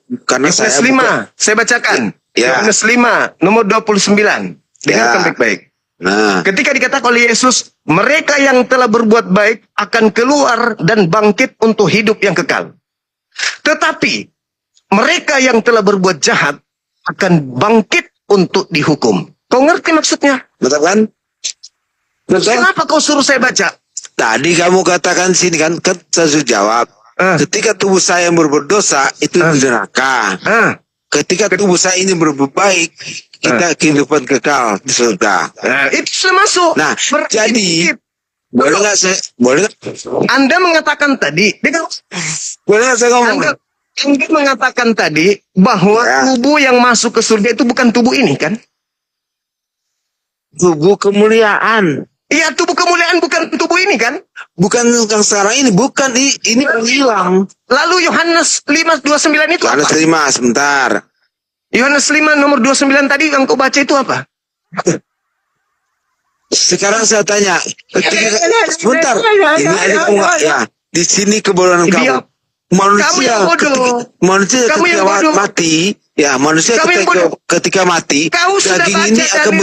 Yohanes 5. Saya bacakan. Yohanes 5 nomor 29. Dengarkan baik-baik. Nah, ketika dikatakan oleh Yesus, mereka yang telah berbuat baik akan keluar dan bangkit untuk hidup yang kekal. Tetapi mereka yang telah berbuat jahat akan bangkit untuk dihukum. Kau ngerti maksudnya? Betul kan? Kenapa kau suruh saya baca? Tadi kamu katakan sini kan saya sudah jawab. Ketika tubuh saya yang berbuat dosa, itu di neraka. Ketika tubuh saya ini berbuat baik, kita kehidupan kekal di surga. Itu sudah masuk. Nah, jadi boleh nggak saya? Boleh? Anda mengatakan tadi, boleh nggak saya ngomong? Anda mengatakan tadi bahwa tubuh yang masuk ke surga itu bukan tubuh ini kan? Tubuh kemuliaan. Iya, tubuh kemuliaan bukan tubuh ini kan? Bukan yang sekarang ini, bukan ini hilang. Lalu Yohanes 5:29 itu Yohanes apa? 5, sebentar. Yohanes 5 nomor 29 tadi yang kau baca itu apa? Sekarang saya tanya, sebentar. Ini ada ya. Di sini kebodohan kamu. Manusia ketika mati, ya manusia ketika mati, daging ini akan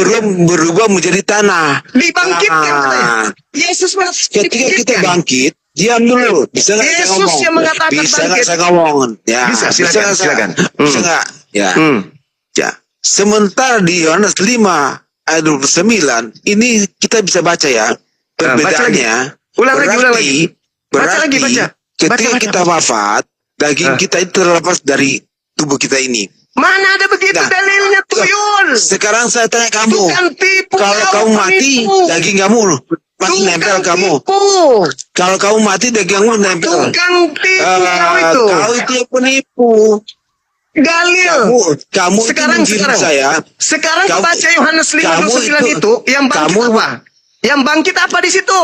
berubah menjadi tanah. Dibangkitkan. Yesus ketika kita bangkit, diam dulu. Bisa nggak saya ngomong? Yang mengatakan bisa nggak saya ngomong? Ya, bisa, silakan. Bisa nggak? Ya. Ya. Sementara di Yohanes 5 ayat 29, ini kita bisa baca ya. Perbedaannya. Berarti ketika kita wafat, daging kita itu terlepas dari tubuh kita ini. Mana ada begitu dalilnya, tuyul? Sekarang saya tanya kamu, tipu, kalau kamu mati, daging kamu pasti nempel kamu. Kalau kamu mati, daging kamu nempel. Tukang tipu kau itu yang penipu. Dalil. Kamu sekarang saya. Sekarang baca Yohanes 5:29 itu yang bangkit apa? Yang bangkit apa di situ?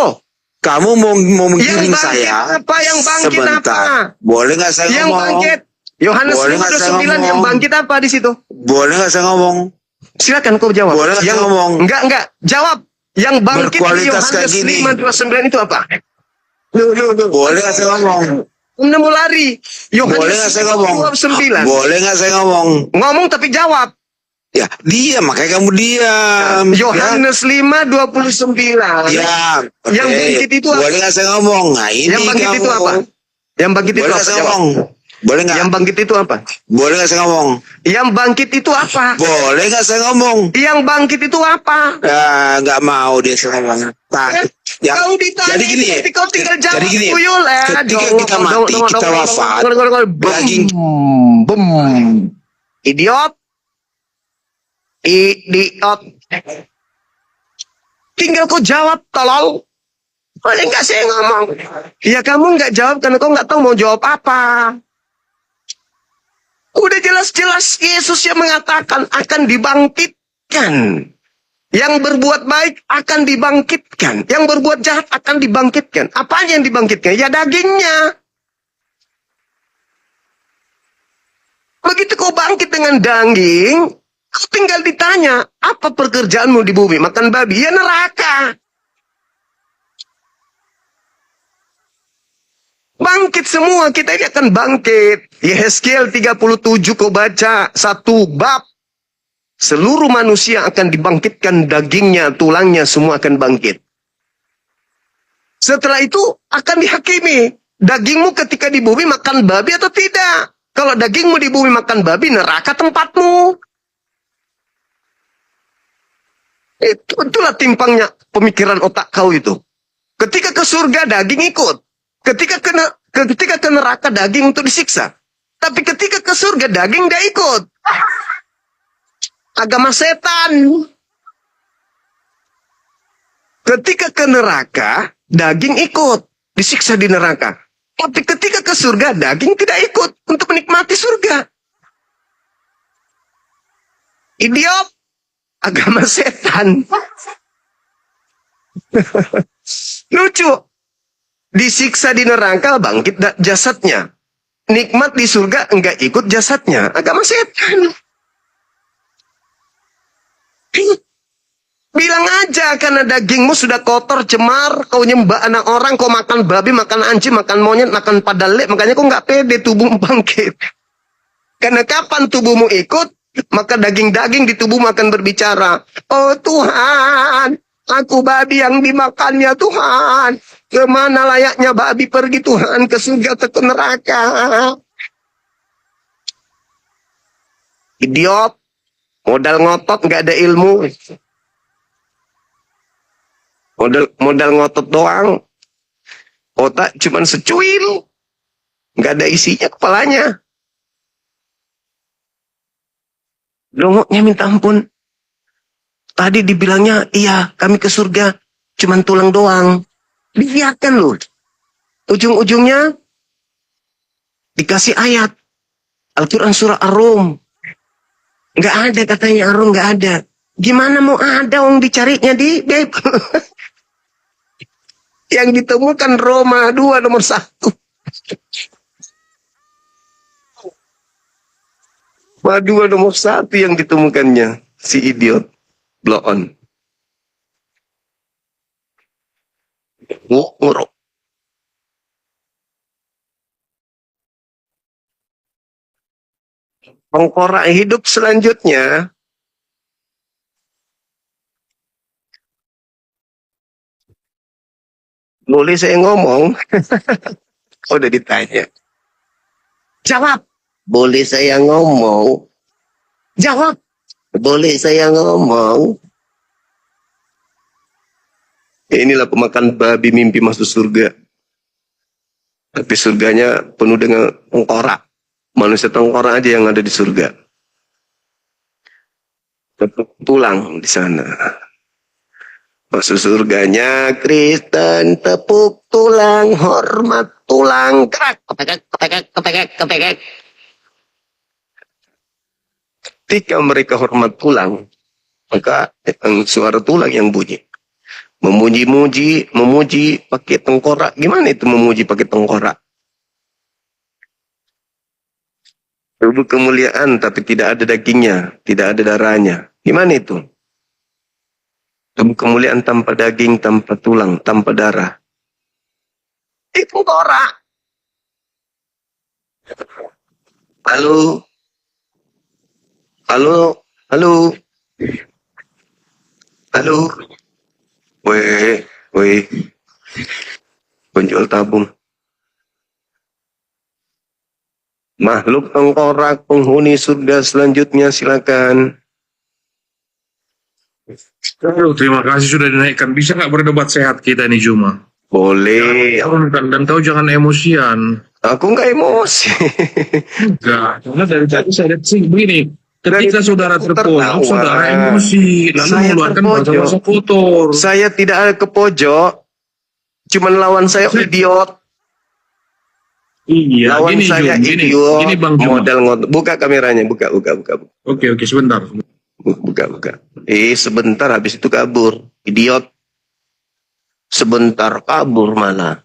Kamu mau menggiring saya? Apa yang bangkit sebentar. apa? Boleh nggak saya yang ngomong? Bangkit. Yohanes 5:29 yang bangkit apa di situ? Boleh nggak saya ngomong? Silakan kau jawab. Boleh nggak saya ngomong? Enggak. Jawab. Yang bangkit di berkualitas kayak Yohanes gini. 5:29 itu apa? Boleh nggak saya ngomong? Anda mau lari. Boleh nggak saya ngomong? 29. Boleh nggak saya ngomong? Ngomong tapi jawab. Ya, diam, makanya kamu diam. Yohanes 5:29. Ya, Yang oke. bangkit itu apa? Boleh nggak saya ngomong? Nah, ini Yang bangkit kamu. itu apa? Yang bangkit itu Boleh nggak apa? saya Jawab. ngomong? Boleh nggak? Yang bangkit itu apa? Boleh nggak saya ngomong? Yang bangkit itu apa? Boleh nggak saya ngomong? Yang bangkit itu apa? Nggak mau dia ngomong. Nah, ya, Kau ditanya, jadi gini. nanti kau tinggal jawab. Jadi gini. Tuyul, Ketika kita mati, kita wafat. Daging. Bum. Idiot. Idiot. Tinggal kau jawab, tolong. Boleh nggak saya ngomong? Ya kamu nggak jawab karena kau nggak tahu mau jawab apa. Udah jelas-jelas Yesus yang mengatakan akan dibangkitkan. Yang berbuat baik akan dibangkitkan. Yang berbuat jahat akan dibangkitkan. Apa yang dibangkitkan? Ya dagingnya. Begitu kau bangkit dengan daging, kau tinggal ditanya, apa pekerjaanmu di bumi? Makan babi? Ya neraka. Bangkit semua, kita ini akan bangkit. Yehezkiel 37 kau baca, 1 bab. Seluruh manusia akan dibangkitkan, dagingnya, tulangnya, semua akan bangkit. Setelah itu akan dihakimi. Dagingmu ketika di bumi makan babi atau tidak? Kalau dagingmu di bumi makan babi, neraka tempatmu. Itulah timpangnya pemikiran otak kau itu. Ketika ke surga, daging ikut. Ketika ke neraka, daging untuk disiksa. Tapi ketika ke surga, daging tidak ikut. Agama setan. Ketika ke neraka, daging ikut. Disiksa di neraka. Tapi ketika ke surga, daging tidak ikut. Untuk menikmati surga. Idiot. Agama setan. Lucu. Disiksa di neraka, bangkit jasadnya. Nikmat di surga, enggak ikut jasadnya. Agama setan. Bilang aja karena dagingmu sudah kotor, cemar, kau nyembah anak orang, kau makan babi, makan anjing, makan monyet, makan padale, makanya kau nggak pede tubuhmu bangkit. Karena kapan tubuhmu ikut, maka daging-daging di tubuhmu akan berbicara. Oh Tuhan, aku babi yang dimakannya Tuhan. Kemana layaknya babi pergi Tuhan, ke surga atau ke neraka? Idiot, modal ngotot nggak ada ilmu. Modal ngotot doang. Otak cuman secuil. Nggak ada isinya kepalanya. Dongoknya minta ampun. Tadi dibilangnya, iya kami ke surga. Cuman tulang doang. Lihatkan loh. Ujung-ujungnya dikasih ayat. Al-Quran surah Ar-Rum. Nggak ada katanya Ar-Rum, nggak ada. Gimana mau ada orang dicarinya di Bible? Yang ditemukan Roma 2 nomor 1. Roma 2 nomor 1 yang ditemukannya. Si idiot. Blow on. Nguruk. Tengkorak hidup selanjutnya. Boleh saya ngomong? Udah ditanya. Jawab. Boleh saya ngomong? Jawab. Boleh saya ngomong? Inilah pemakan babi mimpi masuk surga. Tapi surganya penuh dengan tengkorak. Manusia tengkorak aja yang ada di surga. Tepuk tulang di sana. Masuk surganya Kristen, tepuk tulang, hormat tulang, kerak, kepekek. Ketika mereka hormat tulang, maka suara tulang yang bunyi. Memuji pakai tengkorak. Gimana itu memuji pakai tengkorak? Tubuh kemuliaan tapi tidak ada dagingnya, tidak ada darahnya. Gimana itu? Tubuh kemuliaan tanpa daging, tanpa tulang, tanpa darah. Itu tengkorak. Halo, halo, halo, halo. Weh, weh, penjual tabung. Makhluk tengkorak penghuni surga selanjutnya, silakan. Aduh, terima kasih sudah dinaikkan. Bisa nggak berdebat sehat kita nih Juma? Boleh. Dan tahu jangan emosian. Aku nggak emosi. Enggak, karena dari tadi saya lihat sih begini. Ketika Dari saudara aku terpojok, tertawa. saudara emosi, lalu Saya mengeluarkan terpojok. bahasa-bahasa kotor. Saya tidak ada ke pojok. Cuman lawan saya idiot. Iya, Lawan gini saya Jum, gini, idiot. gini Bang Jum. Model ngot. Buka kameranya, buka. Oke, sebentar. Buka. Sebentar habis itu kabur. Idiot. Sebentar kabur malah.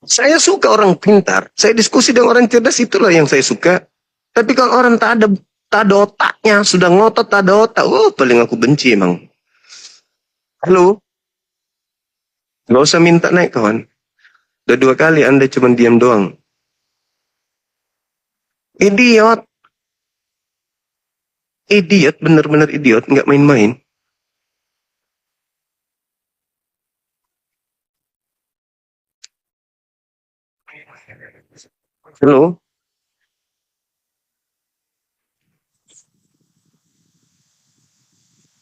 Saya suka orang pintar. Saya diskusi dengan orang cerdas, itulah yang saya suka. Tapi kalau orang tak ada otaknya, sudah ngotot tak ada otak, paling aku benci emang. Halo? Gak usah minta naik kawan. Udah 2 kali Anda cuma diam doang. Idiot. Idiot, bener-bener idiot, nggak main-main. Halo?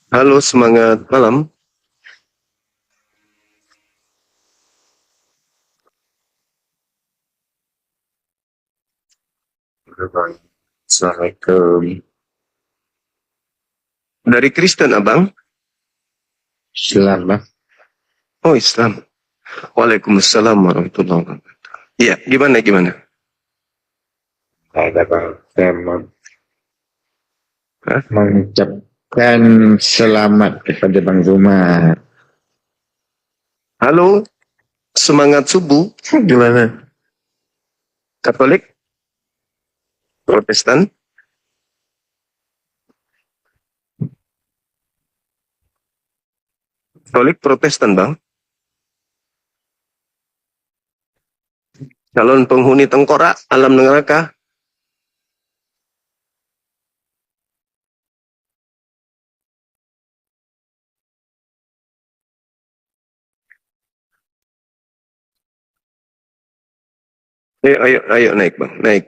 Halo, semangat malam. Assalamualaikum. Dari Kristen, Abang? Selamat. Oh, Islam. Waalaikumsalam warahmatullahi wabarakatuh. Iya, gimana? Ada Bang, saya mau Hah? mengucapkan selamat kepada Bang Zuma. Halo, semangat subuh. Gimana? Katolik? Protestan? Katolik Protestan, Bang? Calon penghuni tengkorak, alam neraka. Ayo naik, Bang. Naik.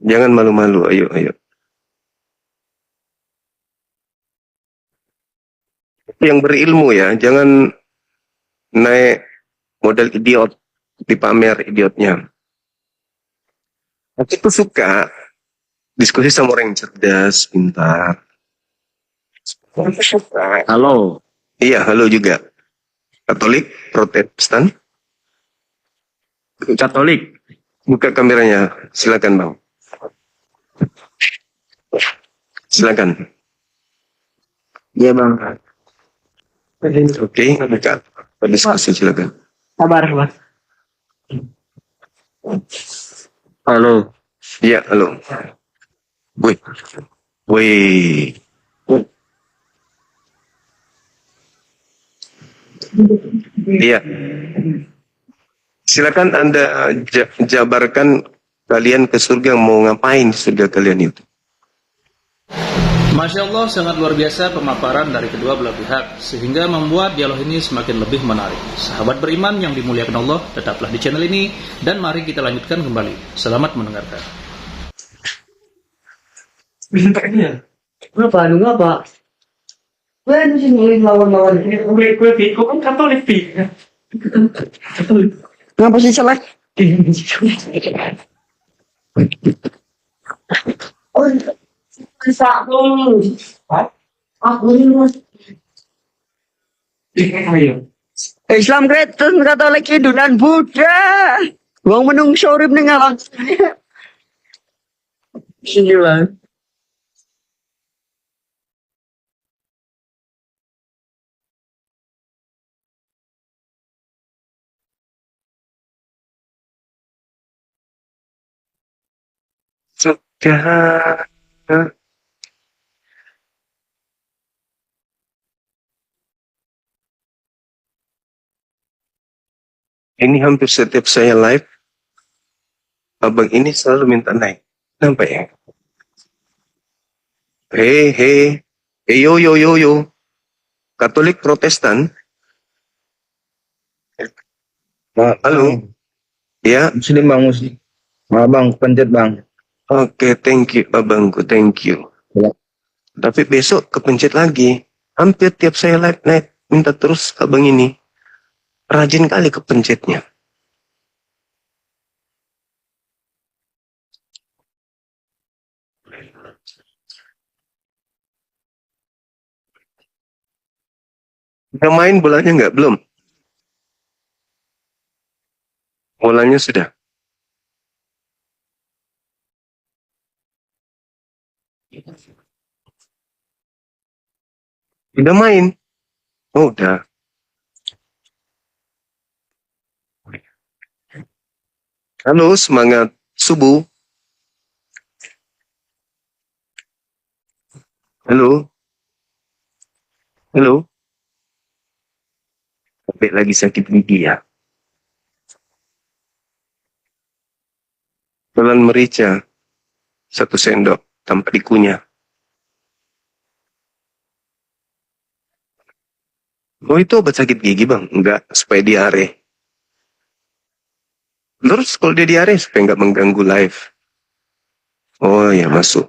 Jangan malu-malu, ayo. Yang berilmu ya, jangan naik model idiot, dipamer idiotnya. Aku tuh suka diskusi sama orang yang cerdas, pintar. Aku suka. Halo. Iya, halo juga. Katolik, Protestan? Katolik. Buka kameranya, silakan Bang. Silakan. Iya Bang. Oke, buka. Diskusi silakan. Sabar, Mas. Halo. Iya, halo. Wih. Iya. Silakan Anda jabarkan kalian ke surga mau ngapain surga kalian itu. Masya Allah, sangat luar biasa pemaparan dari kedua belah pihak, sehingga membuat dialog ini semakin lebih menarik. Sahabat beriman yang dimuliakan Allah, tetaplah di channel ini, dan mari kita lanjutkan kembali. Selamat mendengarkan. Ngapa? Gue mesti nulis lawan-lawan. Gue kan Katolik, Pi. Katolik. Ngapa sih salah? Oh, bisa aku. Aku ini Mas. Islam Kristen Katolik Hindu dan Buddha. Wong menungso urip ning alam. Gila. Surga. Ini hampir setiap saya live, abang ini selalu minta naik. Kenapa ya? Hei, yo. Katolik Protestan. Halo. Ya. Muslim bang, Muslim. Bang, pencet bang. Oke, thank you abangku, thank you. Ya. Tapi besok kepencet lagi. Hampir tiap saya live naik, minta terus abang ini. Rajin kali kepencetnya. Udah main bolanya nggak? Belum? Bolanya sudah. Udah main? Oh, udah. Halo, semangat subuh. Halo. Halo. Sampai lagi sakit gigi ya. Telan merica 1 sendok tanpa dikunyah. Oh, itu obat sakit gigi bang? Enggak, supaya diare. Terus kalau dia diare supaya nggak mengganggu live. Oh ya, masuk.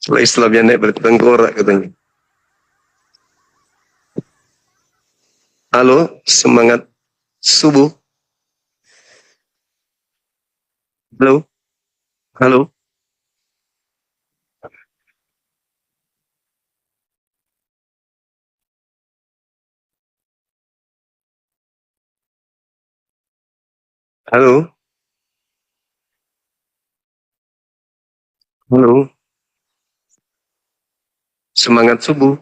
Setelah Islamnya naik berarti tengkorak katanya. Halo, semangat subuh. Halo. Halo. Halo. Halo. Semangat subuh.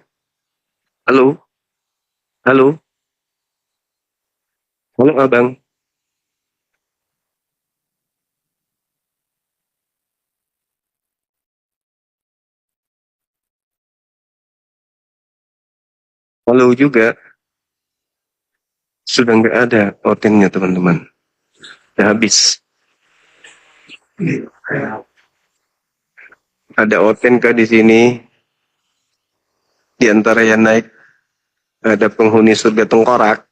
Halo. Halo. Halo abang. Halo juga. Sudah nggak ada outingnya teman-teman. Udah habis. Ada oten kah di sini? Di antara yang naik ada penghuni surga tengkorak.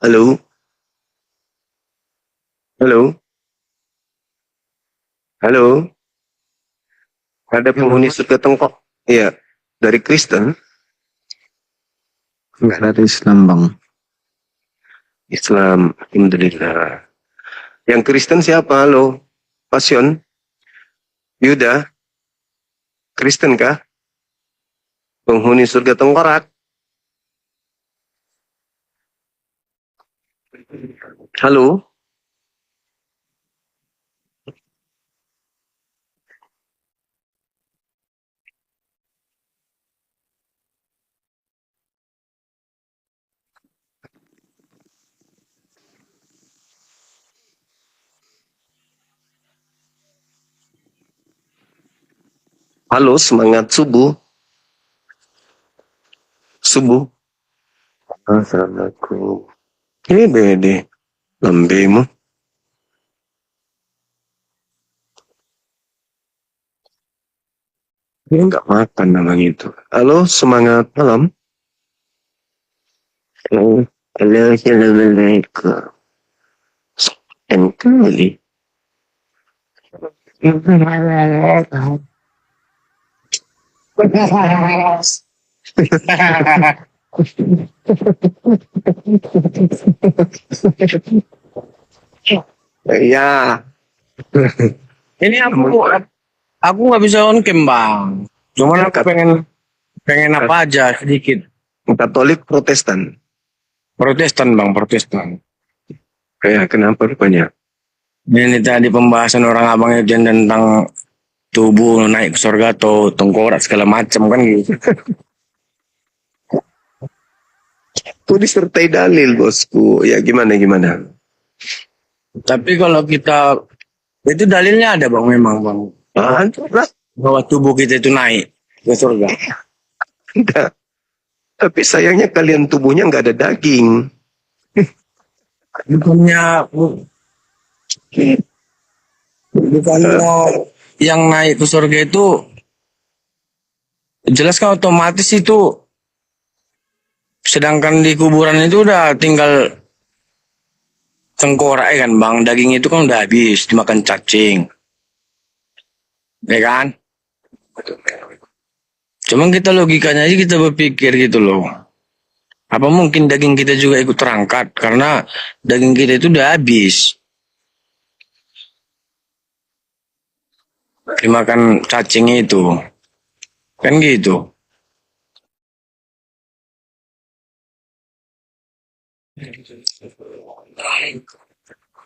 Halo? Halo? Halo? Ada penghuni surga tengkorak? Iya, dari Kristen. Enggak dari Islam bang. Islam, alhamdulillah. Yang Kristen siapa? Halo? Passion? Yuda? Kristen kah? Penghuni surga tengkorak? Halo? Halo, semangat subuh. Subuh. Assalamualaikum. Ini bede. Lambemu. Ini nggak makan namanya itu. Halo, semangat malam. Halo, assalamualaikum. And kali. Ya. Ini aku nggak bisa on cam bang. Cuman aku pengen apa aja sedikit. Katolik Protestan. Protestan bang, Protestan. Kayak kenapa rupanya? Ini tadi pembahasan orang abang itu yang tentang tubuh naik ke surga atau tengkorak segala macam kan gitu. Itu disertai dalil bosku. Ya gimana? Tapi kalau kita itu dalilnya ada bang memang bang Lah. bahwa tubuh kita itu naik ke surga. Enggak. Tapi sayangnya kalian tubuhnya nggak ada daging. Bukannya yang naik ke surga itu jelas kan otomatis itu, sedangkan di kuburan itu udah tinggal tengkorak ya kan bang, daging itu kan udah habis dimakan cacing, ya kan? Cuman kita logikanya aja kita berpikir gitu loh, apa mungkin daging kita juga ikut terangkat karena daging kita itu udah habis dimakan cacing itu, kan gitu.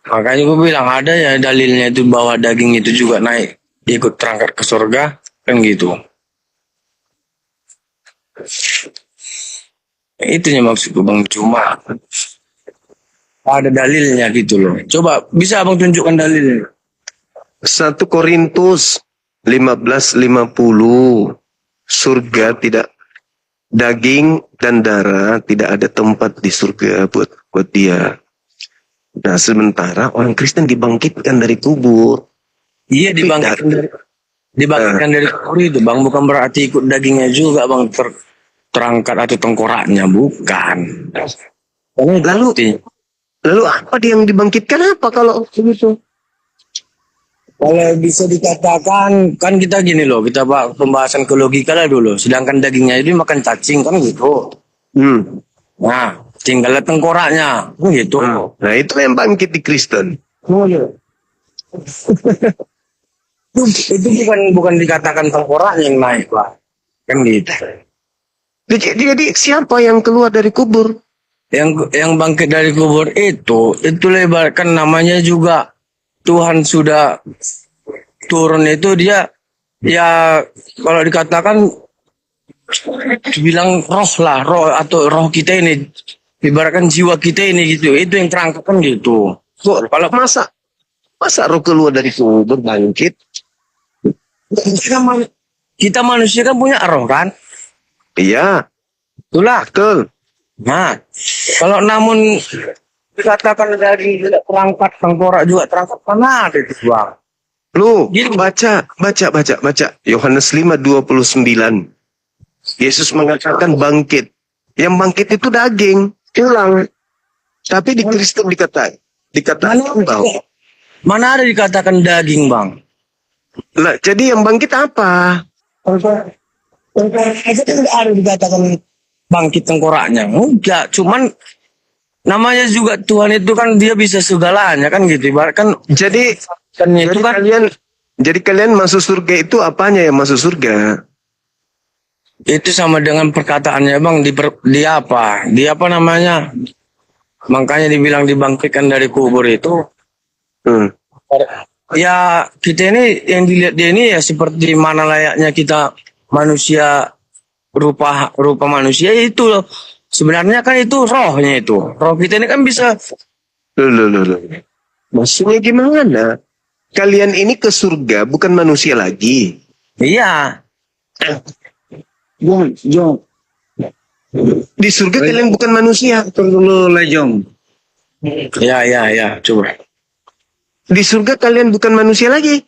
Makanya gue bilang ada ya dalilnya itu bahwa daging itu juga naik ikut terangkat ke surga, kan gitu. Itunya maksudku bang, cuma ada dalilnya gitu loh. Coba bisa abang tunjukkan dalilnya. 1 Korintus 15:50. Surga tidak, daging dan darah tidak ada tempat di surga buat dia. Nah, sementara orang Kristen dibangkitkan dari kubur. Iya, dibangkitkan dari kubur itu bang, bukan berarti ikut dagingnya juga bang terangkat atau tengkoraknya, bukan. Lalu apa dia yang dibangkitkan apa kalau begitu? Kalau bisa dikatakan, kan kita gini loh, kita pembahasan ke logika lah dulu. Sedangkan dagingnya itu makan cacing kan gitu. Nah, tinggal tengkoraknya, gitu. Nah, itu yang bangkit di Kristen. Itu bukan dikatakan tengkoraknya yang naik lah, kan gitu. Jadi siapa yang keluar dari kubur? Yang bangkit dari kubur itu lebarkan namanya juga Tuhan sudah turun itu dia ya kalau dikatakan dibilang roh atau roh kita ini ibaratkan jiwa kita ini gitu, itu yang terangkat kan gitu. Kalau masa roh keluar dari kubur bangkit? Kita manusia kan punya roh kan? Iya. Itulah. Betul. Nah, kalau namun dikatakan dari terangkat tengkorak juga terangkat mana ada itu bang? Lu baca Yohanes 5:29. Yesus mengatakan bangkit. Yang bangkit itu daging, hilang. Tapi di Kristen dikatakan bahwa mana ada dikatakan daging bang? Lah, jadi yang bangkit apa? Tengkorak aja kan nggak ada dikatakan bangkit tengkoraknya, enggak. Cuman namanya juga Tuhan itu kan dia bisa segalanya kan gitu. Ibaratkan Jadi itu kan kalian masuk surga itu apanya yang masuk surga? itu sama dengan perkataannya bang di apa? Di apa namanya? Makanya dibilang dibangkitkan dari kubur itu. Ya kita ini yang dilihat dia ini ya seperti mana layaknya kita manusia, rupa manusia itu loh. Sebenarnya kan itu rohnya itu. Roh kita ini kan bisa. Loh. Maksudnya gimana? Kalian ini ke surga bukan manusia lagi. Iya. Jom. Di surga kalian bukan manusia. Tunggu lah Jom. Ya, coba. Di surga kalian bukan manusia lagi.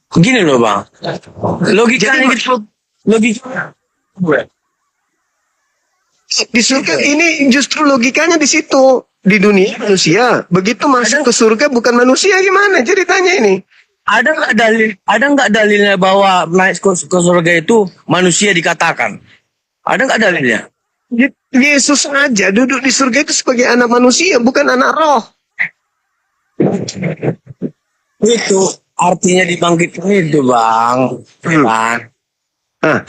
Gini loh bang. Logikanya gitu. Logika. Di surga ini justru logikanya di situ. Di dunia manusia. Begitu masuk ke surga bukan manusia, gimana ceritanya ini? Ada nggak dalilnya bahwa naik ke surga itu manusia dikatakan? Ada nggak dalilnya? Yesus aja duduk di surga itu sebagai anak manusia, bukan anak roh. Itu artinya dibangkitkan itu bang. Kan?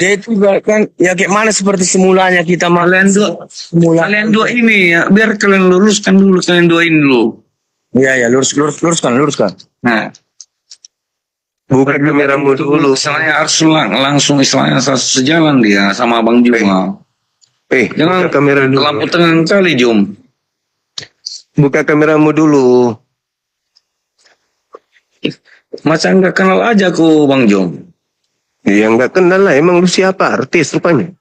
Dia itu kan ya kayak mana seperti semulanya kita Kalian dua ini ya, biar kalian luruskan dulu, kalian dua ini dulu. Iya, luruskan. Nah, Buka kameramu dulu. istilahnya harus langsung istilahnya sejalan dia sama Abang Juma. Buka Jangan kamera dulu. lampu tengah kali Jum. Buka kameramu dulu. Macam nggak kenal aja ku Bang Jom. Ya nggak kenal lah, emang lu siapa? Artis rupanya.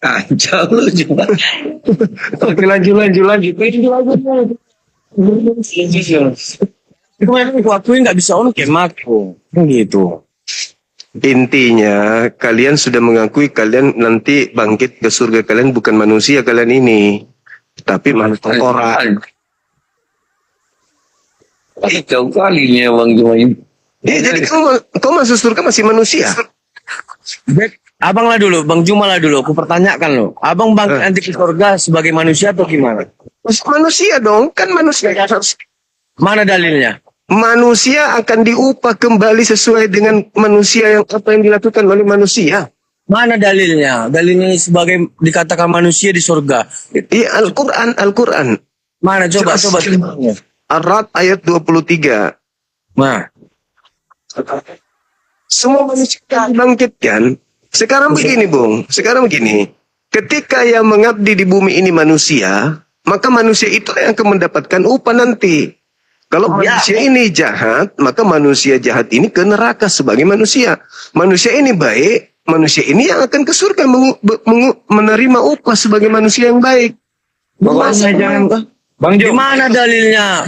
Kacau lu juga. Oke, lanjut. Kemarin aku akuin nggak bisa on cam aku. Gitu. Intinya kalian sudah mengakui kalian nanti bangkit ke surga, kalian bukan manusia kalian ini, tapi makhluk tengkorak. Kacau kali nih Bang Juma ini. Jadi kau masuk surga masih manusia. Abang lah dulu, Bang Juma lah dulu. Aku pertanyakan lo, abang bangkit nanti ke surga sebagai manusia atau gimana? Masih manusia dong, kan manusia. Mana dalilnya? Manusia akan diupah kembali sesuai dengan manusia yang apa yang dilakukan oleh manusia. Mana dalilnya? Dalilnya sebagai dikatakan manusia di surga. Di Al-Quran. Mana coba Jelas. coba. Ar-Ra'd ayat 23. Nah, Semua manusia akan dibangkitkan. Sekarang begini. Ketika yang mengabdi di bumi ini manusia, maka manusia itu yang akan mendapatkan upah nanti. Kalau manusia ini jahat, maka manusia jahat ini ke neraka sebagai manusia. Manusia ini baik, manusia ini yang akan ke surga menerima upah sebagai manusia yang baik. pokoknya jangan Bang Jo. Gimana dalilnya?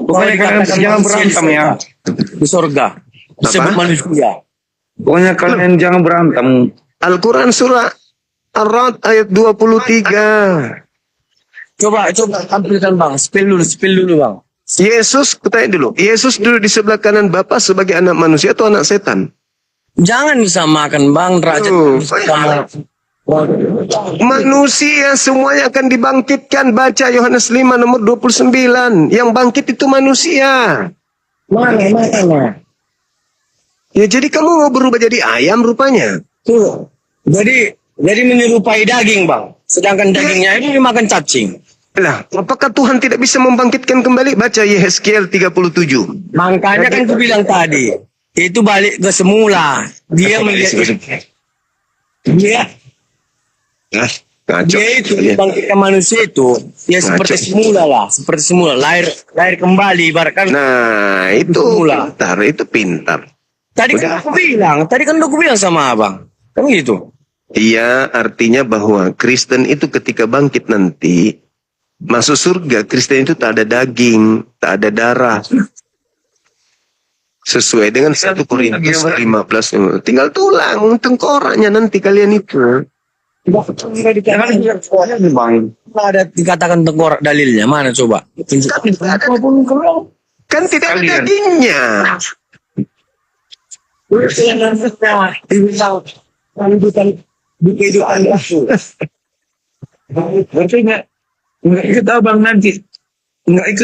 Pokoknya kalian jangan berantem ya. Di surga. Disebut manusia. Pokoknya kalian jangan berantem. Al-Quran surah Ar-Ra'd ayat 23. Coba tampilkan Bang. Spill dulu Bang. Yesus, kutanya dulu. Yesus duduk di sebelah kanan Bapa sebagai anak manusia atau anak setan? Jangan disamakan Bang derajat sama Manusia semuanya akan dibangkitkan. Baca Yohanes 5 nomor 29. Yang bangkit itu manusia. Mana? Ya jadi kamu mau berubah jadi ayam rupanya. Tuh. Jadi menyerupai daging Bang. Sedangkan dagingnya ini dimakan cacing. Lah, apakah Tuhan tidak bisa membangkitkan kembali? Baca Yehezkiel 37. Makanya kan aku bilang tadi, itu balik ke semula. Dia melihat dia itu bangkitkan manusia itu ya seperti semula lah, lahir kembali ibaratkan. Nah, itu pintar. Tadi kan aku bilang sama abang, kan gitu. Iya, artinya bahwa Kristen itu ketika bangkit nanti masuk surga, Kristen itu tak ada daging, tak ada darah. Sesuai dengan 1 Korintus 15. Tinggal tulang, tengkoraknya nanti kalian itu. Ada dikatakan tengkorak dalilnya, mana coba? Kan tidak ada dagingnya. Berarti nggak ikut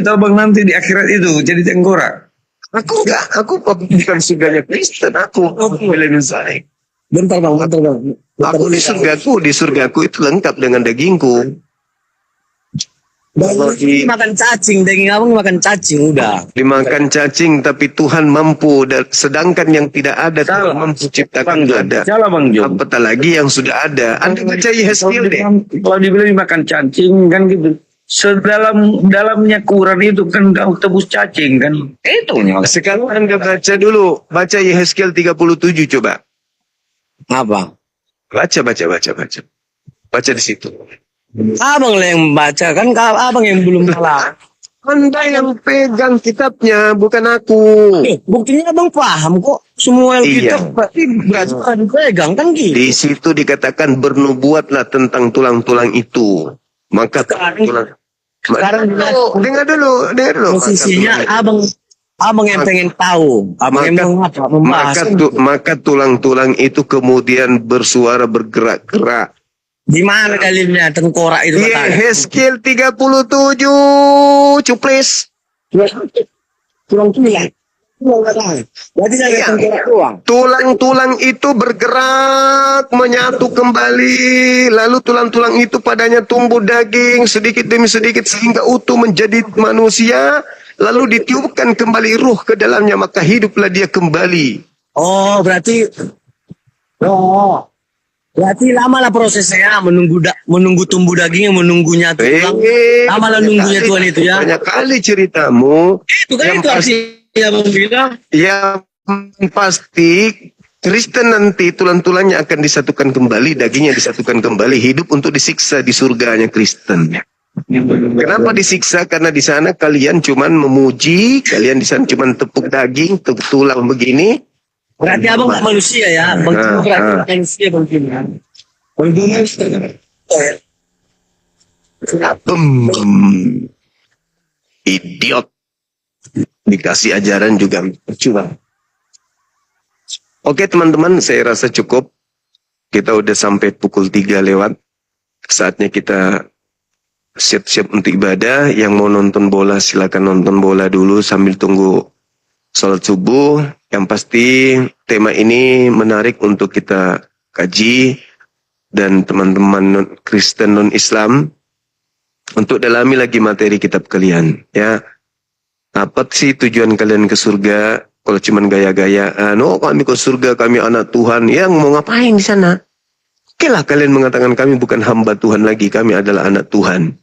abang nanti di akhirat itu jadi tengkorak. Aku bukan surganya Kristen, aku belain saya. Bentar bang. Aku di surgaku itu lengkap dengan dagingku. Makan cacing, daging abang makan cacing udah. Dimakan cacing, tapi Tuhan mampu. Sedangkan yang tidak ada, Tuhan mampu ciptakan ada. Salah Bang Jo. Apatah lagi yang sudah ada. Anda baca Yehezkiel deh. Kalau dibilang makan cacing kan gitu. Dalamnya Quran itu kan nggak tebus cacing kan. Itu. Sekarang Anda baca dulu. Baca Yehezkiel 37 coba. Apa? Baca. Baca di situ. Abang lah yang baca kan, abang yang belum salah. Anda yang pegang kitabnya, bukan aku. Buktinya abang paham kok. Semua kitab berarti bukan pegang kan gitu. Di situ dikatakan bernubuatlah tentang tulang-tulang itu. Maka sekarang dengar dulu. Posisinya abang yang pengen tahu, maka tulang-tulang itu kemudian bersuara bergerak-gerak. Di mana dalilnya tengkorak itu? Yehezkiel 37 cuplis. Tulang-tulang itu bergerak menyatu kembali, lalu tulang-tulang itu padanya tumbuh daging sedikit demi sedikit sehingga utuh menjadi manusia, lalu ditiupkan kembali ruh ke dalamnya, maka hiduplah dia kembali. Berarti lama lah prosesnya menunggu tumbuh dagingnya, menunggunya tulang. Lama lah nunggunya Tuhan itu ya. Banyak kali ceritamu. Itu kan itu artinya Bang bilang. Yang pasti Kristen nanti tulang-tulangnya akan disatukan kembali, dagingnya disatukan kembali, hidup untuk disiksa di surganya Kristen. Kenapa disiksa? Karena di sana kalian cuman memuji, kalian di sana cuman tepuk daging, tepuk tulang begini. Berarti abang nggak manusia ya? Bang Timo berarti manusia Bang Timo. Bang Timo Idiot. Dikasih ajaran juga percuma. Oke teman-teman, saya rasa cukup. Kita udah sampai pukul 3 lewat. Saatnya kita siap-siap untuk ibadah. Yang mau nonton bola silakan nonton bola dulu sambil tunggu sholat subuh. Yang pasti tema ini menarik untuk kita kaji. Dan teman-teman Kristen non-Islam untuk dalami lagi materi kitab kalian. Ya, apa sih tujuan kalian ke surga? Kalau cuman gaya-gayaan, oh kami ke surga, kami anak Tuhan, ya mau ngapain di sana? Oke lah kalian mengatakan kami bukan hamba Tuhan lagi, kami adalah anak Tuhan.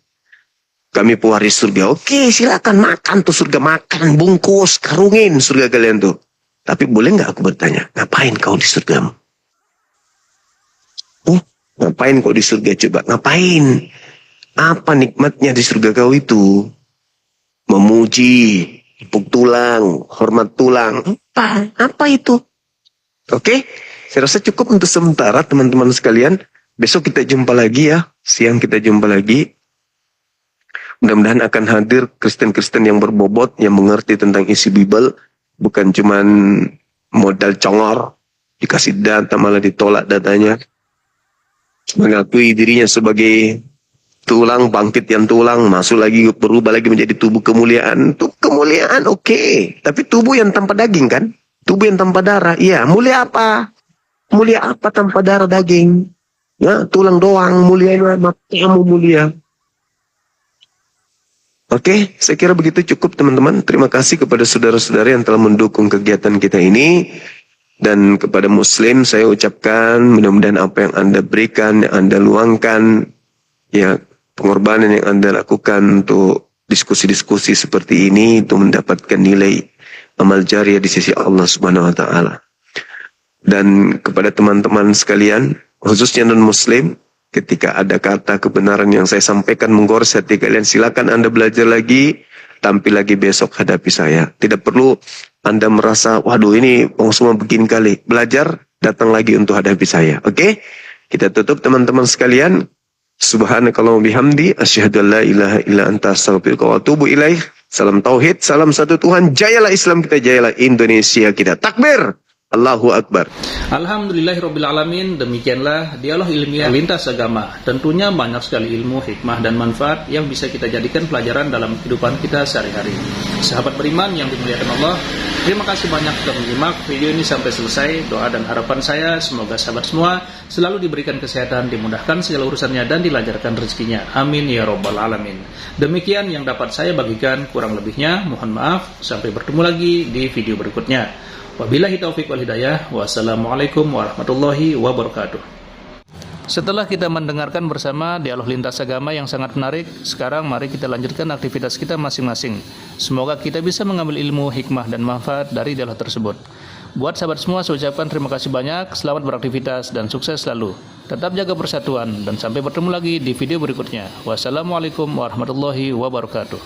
Kami pewaris surga. Oke, silakan makan tuh surga, makan, bungkus, karungin surga kalian tuh. Tapi boleh nggak aku bertanya, ngapain kau di surgamu? Ngapain kau di surga coba? Ngapain? Apa nikmatnya di surga kau itu? Memuji, tepuk tulang, hormat tulang. Apa itu? Oke, saya rasa cukup untuk sementara teman-teman sekalian. Besok kita jumpa lagi ya. Siang kita jumpa lagi. Mudah-mudahan akan hadir Kristen-Kristen yang berbobot, yang mengerti tentang isi Bible. Bukan cuman modal congor, dikasih data malah ditolak datanya. Mengakui dirinya sebagai tulang, bangkit yang tulang, masuk lagi, berubah lagi menjadi tubuh kemuliaan. Tubuh kemuliaan oke. Tapi tubuh yang tanpa daging kan? Tubuh yang tanpa darah. Iya, mulia apa? Mulia apa tanpa darah daging? Ya, tulang doang, mulia matamu mulia. Oke, saya kira begitu cukup teman-teman. Terima kasih kepada saudara-saudara yang telah mendukung kegiatan kita ini. Dan kepada Muslim saya ucapkan mudah-mudahan apa yang Anda berikan, yang Anda luangkan, ya pengorbanan yang Anda lakukan untuk diskusi-diskusi seperti ini itu mendapatkan nilai amal jariah di sisi Allah Subhanahu wa taala. Dan kepada teman-teman sekalian, khususnya non-muslim, ketika ada kata kebenaran yang saya sampaikan menggores hati kalian, silakan Anda belajar lagi, tampil lagi besok hadapi saya. Tidak perlu Anda merasa, waduh ini semua begini kali. Belajar, datang lagi untuk hadapi saya. Oke? Kita tutup teman-teman sekalian. Subhanakallahumma bihamdi asyhadu an la ilaha illa anta astaghfiruka wa atubu ilaik. Salam tauhid, salam satu Tuhan. Jayalah Islam kita, jayalah Indonesia kita. Takbir. Allahu Akbar. Alhamdulillahirrabbilalamin. Demikianlah dialog ilmiah lintas agama. Tentunya banyak sekali ilmu, hikmah, dan manfaat yang bisa kita jadikan pelajaran dalam kehidupan kita sehari-hari. Sahabat beriman yang dimuliakan Allah, terima kasih banyak telah menyimak video ini sampai selesai. Doa dan harapan saya semoga sahabat semua selalu diberikan kesehatan, dimudahkan segala urusannya, dan dilancarkan rezekinya. Amin ya robbal alamin. Demikian yang dapat saya bagikan, kurang lebihnya mohon maaf. Sampai bertemu lagi di video berikutnya. Wabillahi taufiq wal hidayah. Wassalamualaikum warahmatullahi wabarakatuh. Setelah kita mendengarkan bersama dialog lintas agama yang sangat menarik, sekarang mari kita lanjutkan aktivitas kita masing-masing. Semoga kita bisa mengambil ilmu, hikmah, dan manfaat dari dialog tersebut. Buat sahabat semua, saya ucapkan terima kasih banyak, selamat beraktivitas, dan sukses selalu. Tetap jaga persatuan, dan sampai bertemu lagi di video berikutnya. Wassalamualaikum warahmatullahi wabarakatuh.